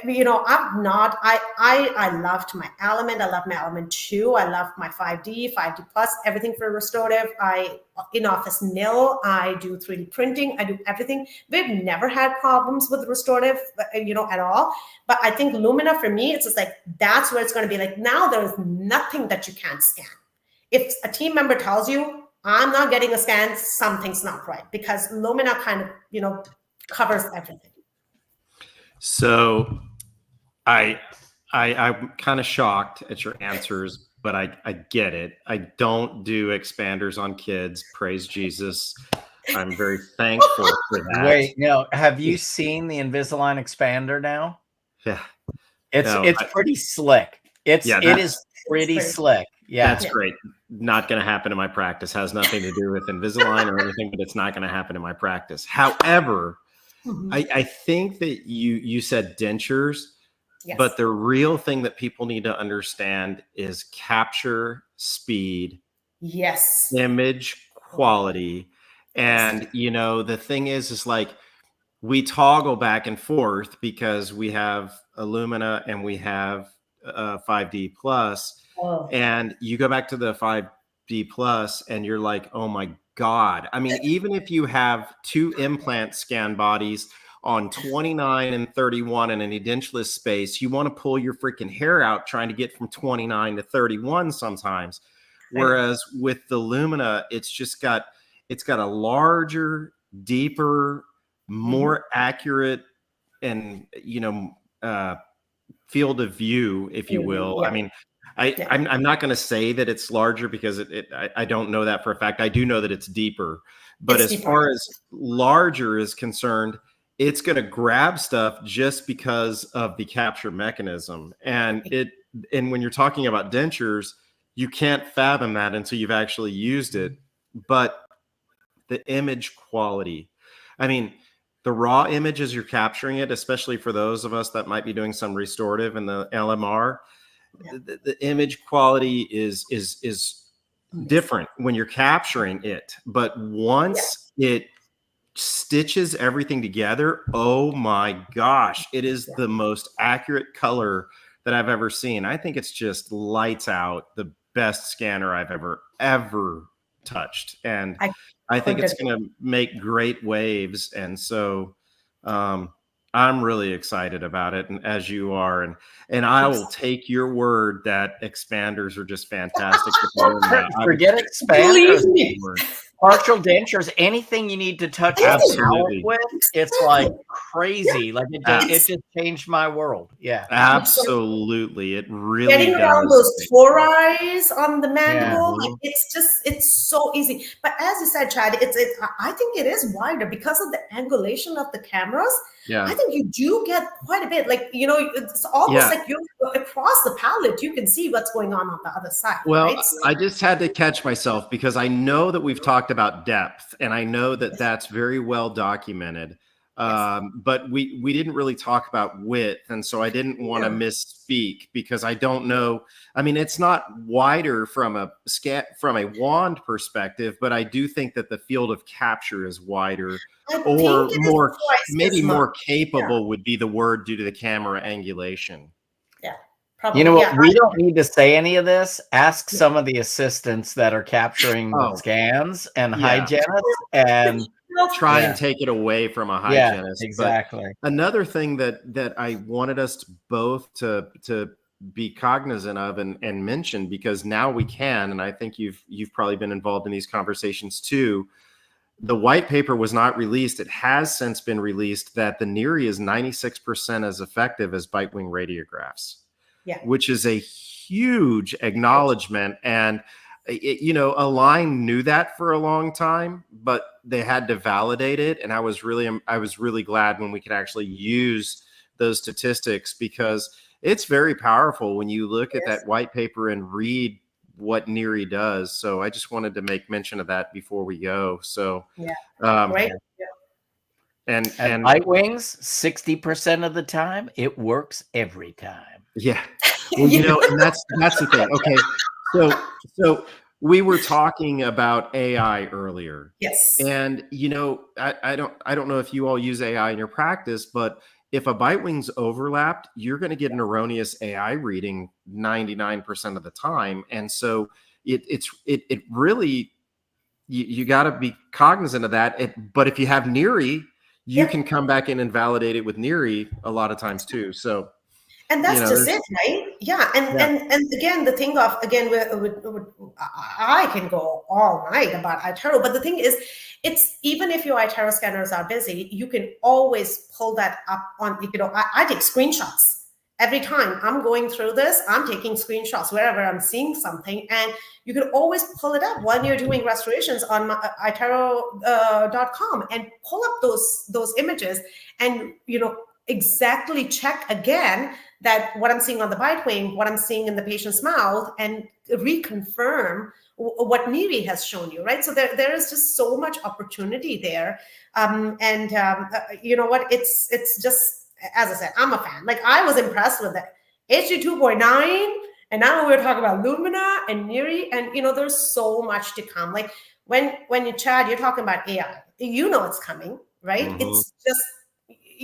loved my Element. I love my Element 2. I love my 5D Plus, everything for restorative. In-office nil. I do 3D printing. I do everything. We've never had problems with restorative, at all. But I think Lumina for me, it's just like, that's where it's going to be like, now there's nothing that you can't scan. If a team member tells you, I'm not getting a scan, something's not right, because Lumina kind of, covers everything. So I'm kind of shocked at your answers, but I get it. I don't do expanders on kids. Praise Jesus. I'm very thankful for that. Wait, no, have you seen the Invisalign expander now? Yeah. It's pretty slick. It is pretty slick. Yeah. That's great. Not going to happen in my practice. Has nothing to do with Invisalign or anything, but it's not going to happen in my practice. However, I think that you said dentures, yes. But the real thing that people need to understand is capture speed, yes, image quality. And, the thing is like we toggle back and forth because we have Illumina and we have 5D Plus. Oh. And you go back to the 5D Plus and you're like, oh my God. I mean, even if you have 2 implant scan bodies on 29 and 31 in an edentulous space, you want to pull your freaking hair out trying to get from 29 to 31 sometimes. Whereas with the Lumina, it's got a larger, deeper, more accurate and, field of view, if you will. Yeah. I mean, I'm not going to say that it's larger because I don't know that for a fact. I do know that it's deeper, but as far as larger is concerned, it's going to grab stuff just because of the capture mechanism. And when you're talking about dentures, you can't fathom that until you've actually used it. But the image quality, I mean, the raw image as you're capturing it, especially for those of us that might be doing some restorative in the LMR, the image quality is different when you're capturing it. But once it stitches everything together, oh my gosh, it is the most accurate color that I've ever seen. I think it's just lights out. best scanner I've ever touched. And I think couldn't it's going to make great waves. And so I'm really excited about it, and as you are, and I will take your word that expanders are just fantastic. Forget Believe expanders, me. partial dentures, anything you need to touch the Absolutely. palate with, it's like crazy. Like it just changed my world. Yeah, Absolutely, it really getting around does. those fluorides on the mandible, Yeah. like, it's so easy. But as you said, Chad, I think it is wider because of the angulation of the cameras. Yeah. I think you do get quite a bit. Like, it's almost like you're across the palate. You can see what's going on the other side. Well, right? I just had to catch myself because I know that we've talked about depth, and I know that that's very well documented. But we didn't really talk about width, and so I didn't want to misspeak because I don't know. I mean, it's not wider from a wand perspective, but I do think that the field of capture is wider, or more, maybe more capable would be the word due to the camera angulation. Yeah. Probably, you know what? We don't need to say any of this. Ask some of the assistants that are capturing the scans and hygienists, and try and take it away from a hygienist. Yeah, exactly. But another thing that I wanted us both to be cognizant of and mention, because now we can, and I think you've probably been involved in these conversations too. The white paper was not released. It has since been released that the NIRI is 96% as effective as bite wing radiographs. Yeah. Which is a huge acknowledgement. And, Align knew that for a long time, but they had to validate it. And I was really glad when we could actually use those statistics, because it's very powerful when you look at that white paper and read what NIRI does. So I just wanted to make mention of that before we go. So, right. And bite wings, 60% of the time, it works every time. Yeah. Well, and that's the thing. Okay. So we were talking about AI earlier. Yes. And I don't know if you all use AI in your practice, but if a bite wing's overlapped, you're going to get an erroneous AI reading 99% of the time. And so it really, you got to be cognizant of that. But if you have NIRI, you can come back in and validate it with NIRI a lot of times too. So. And that's just it, right? Yeah. And again, the thing of, I can go all night about iTero, but the thing is, it's even if your iTero scanners are busy, you can always pull that up on, I take screenshots every time I'm going through this. I'm taking screenshots wherever I'm seeing something, and you can always pull it up when you're doing restorations on itero.com and pull up those images and, exactly check again that what I'm seeing on the bite wing, what I'm seeing in the patient's mouth, and reconfirm what NIRI has shown you, right? So there is just so much opportunity there. You know what? It's just, as I said, I'm a fan. Like, I was impressed with it. HD 2.9, and now we're talking about Lumina and NIRI, and there's so much to come. Like when you Chad, you're talking about AI. It's coming, right? Mm-hmm. It's just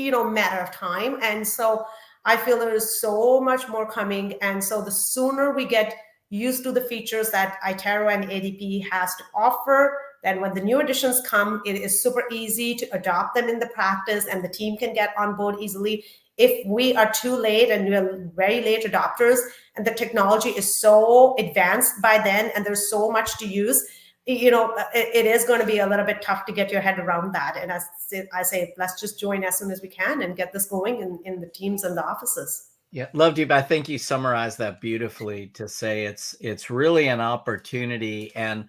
matter of time. And so I feel there is so much more coming. And so the sooner we get used to the features that iTero and ADP has to offer, then when the new additions come, it is super easy to adopt them in the practice, and the team can get on board easily. If we are too late and we're very late adopters, and the technology is so advanced by then, and there's so much to use, it is going to be a little bit tough to get your head around that. And as I say, let's just join as soon as we can and get this going in the teams and the offices. Yeah, Lovedeep, I think you summarized that beautifully to say it's really an opportunity. And,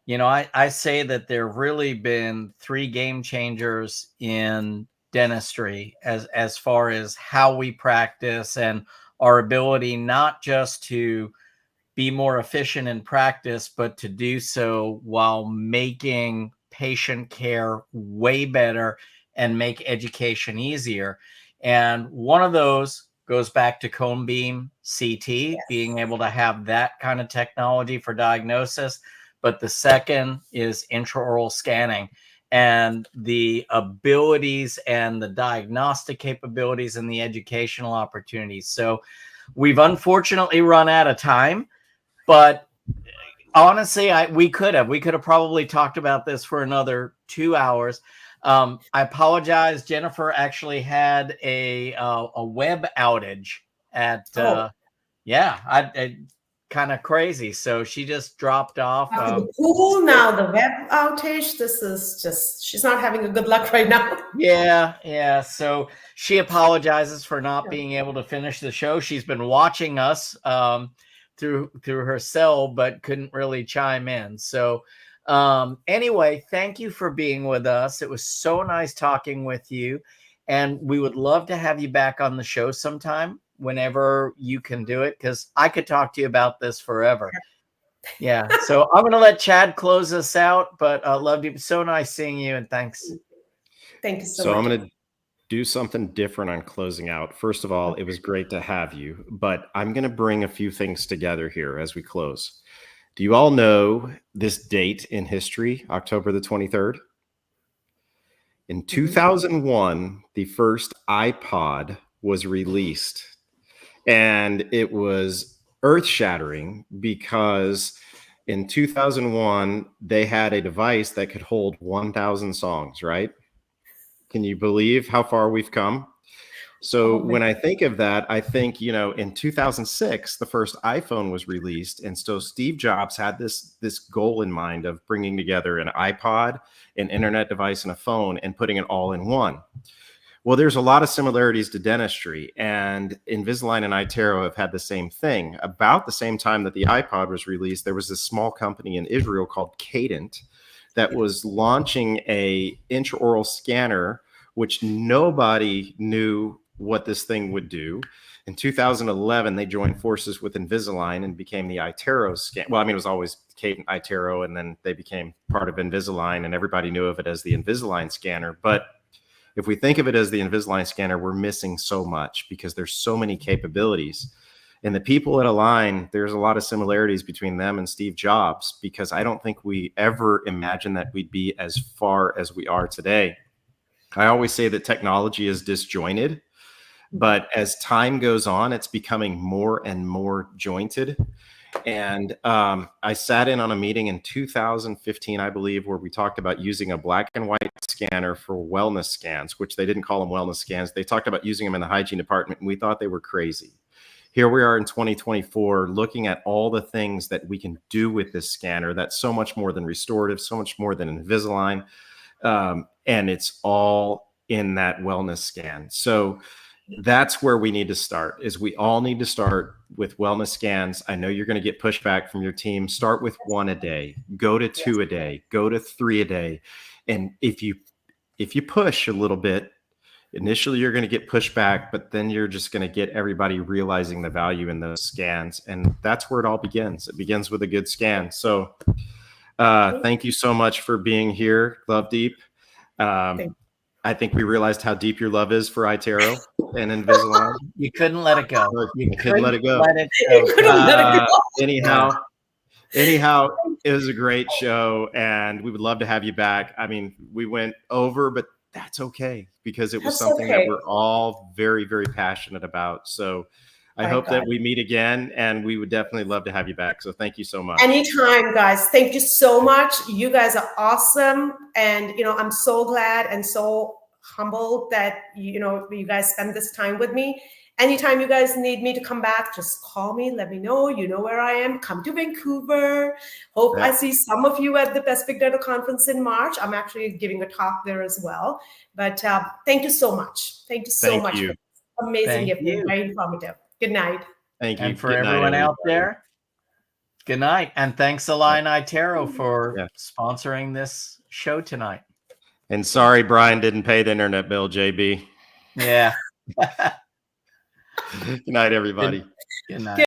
I say that there have really been 3 game changers in dentistry as far as how we practice and our ability not just to be more efficient in practice, but to do so while making patient care way better and make education easier. And one of those goes back to cone beam CT, being able to have that kind of technology for diagnosis. But the second is intraoral scanning, and the abilities and the diagnostic capabilities and the educational opportunities. So we've unfortunately run out of time, but honestly, we could have probably talked about this for another 2 hours. I apologize. Jennifer actually had a web outage at yeah, I kind of crazy. So she just dropped off. After the pool, now the web outage. This is just, she's not having a good luck right now. Yeah. So she apologizes for not being able to finish the show. She's been watching us through her cell, but couldn't really chime in. So anyway, thank you for being with us. It was so nice talking with you, and we would love to have you back on the show sometime whenever you can do it, because I could talk to you about this forever. Yeah. So I'm going to let Chad close us out, but Lovedeep, so nice seeing you, and thanks. Thank you so So much. I'm going to do something different on closing out. First of all, it was great to have you, but I'm going to bring a few things together here as we close. Do you all know this date in history, October the 23rd? In 2001, the first iPod was released, and it was earth-shattering because in 2001, they had a device that could hold 1,000 songs, right? Can you believe how far we've come? So when I think of that, I think, in 2006, the first iPhone was released. And so Steve Jobs had this goal in mind of bringing together an iPod, an internet device, and a phone, and putting it all in one. Well, there's a lot of similarities to dentistry, and Invisalign and iTero have had the same thing. About the same time that the iPod was released, there was this small company in Israel called Cadent that was launching a intraoral scanner, which nobody knew what this thing would do. In 2011, they joined forces with Invisalign and became the iTero scan. Well, I mean, it was always Cadent iTero, and then they became part of Invisalign, and everybody knew of it as the Invisalign scanner. But if we think of it as the Invisalign scanner, we're missing so much because there's so many capabilities. And the people at Align, there's a lot of similarities between them and Steve Jobs, because I don't think we ever imagined that we'd be as far as we are today. I always say that technology is disjointed, but as time goes on, it's becoming more and more jointed. And I sat in on a meeting in 2015, I believe, where we talked about using a black and white scanner for wellness scans, which they didn't call them wellness scans. They talked about using them in the hygiene department, and we thought they were crazy. Here we are in 2024, looking at all the things that we can do with this scanner. That's so much more than restorative, so much more than Invisalign. And it's all in that wellness scan. So that's where we need to start, is we all need to start with wellness scans. I know you're going to get pushback from your team. Start with 1 a day, go to 2 a day, go to 3 a day. And if you push a little bit, initially you're going to get pushback, but then you're just going to get everybody realizing the value in those scans. And that's where it all begins. It begins with a good scan. So thank you so much for being here, Lovedeep. I think we realized how deep your love is for iTero and Invisalign. You couldn't let it go. You couldn't let it go. Anyhow, it was a great show, and we would love to have you back. I mean, we went over, but that's okay, because it was something that we're all very, very passionate about. So I hope that we meet again, and we would definitely love to have you back. So thank you so much. Anytime, guys. Thank you so much. You guys are awesome. And, I'm so glad and so humbled that, you guys spend this time with me. Anytime you guys need me to come back, just call me, let me know. You know where I am. Come to Vancouver. Hope I see some of you at the Pacific Dental Conference in March. I'm actually giving a talk there as well. But thank you so much. Thank you so much. Amazing gift. Very informative. Good night. Thank you. And for everyone out there, good night. And thanks, Align iTero, for sponsoring this show tonight. And sorry, Brian didn't pay the internet bill, JB. Yeah. Good night, everybody. Good night.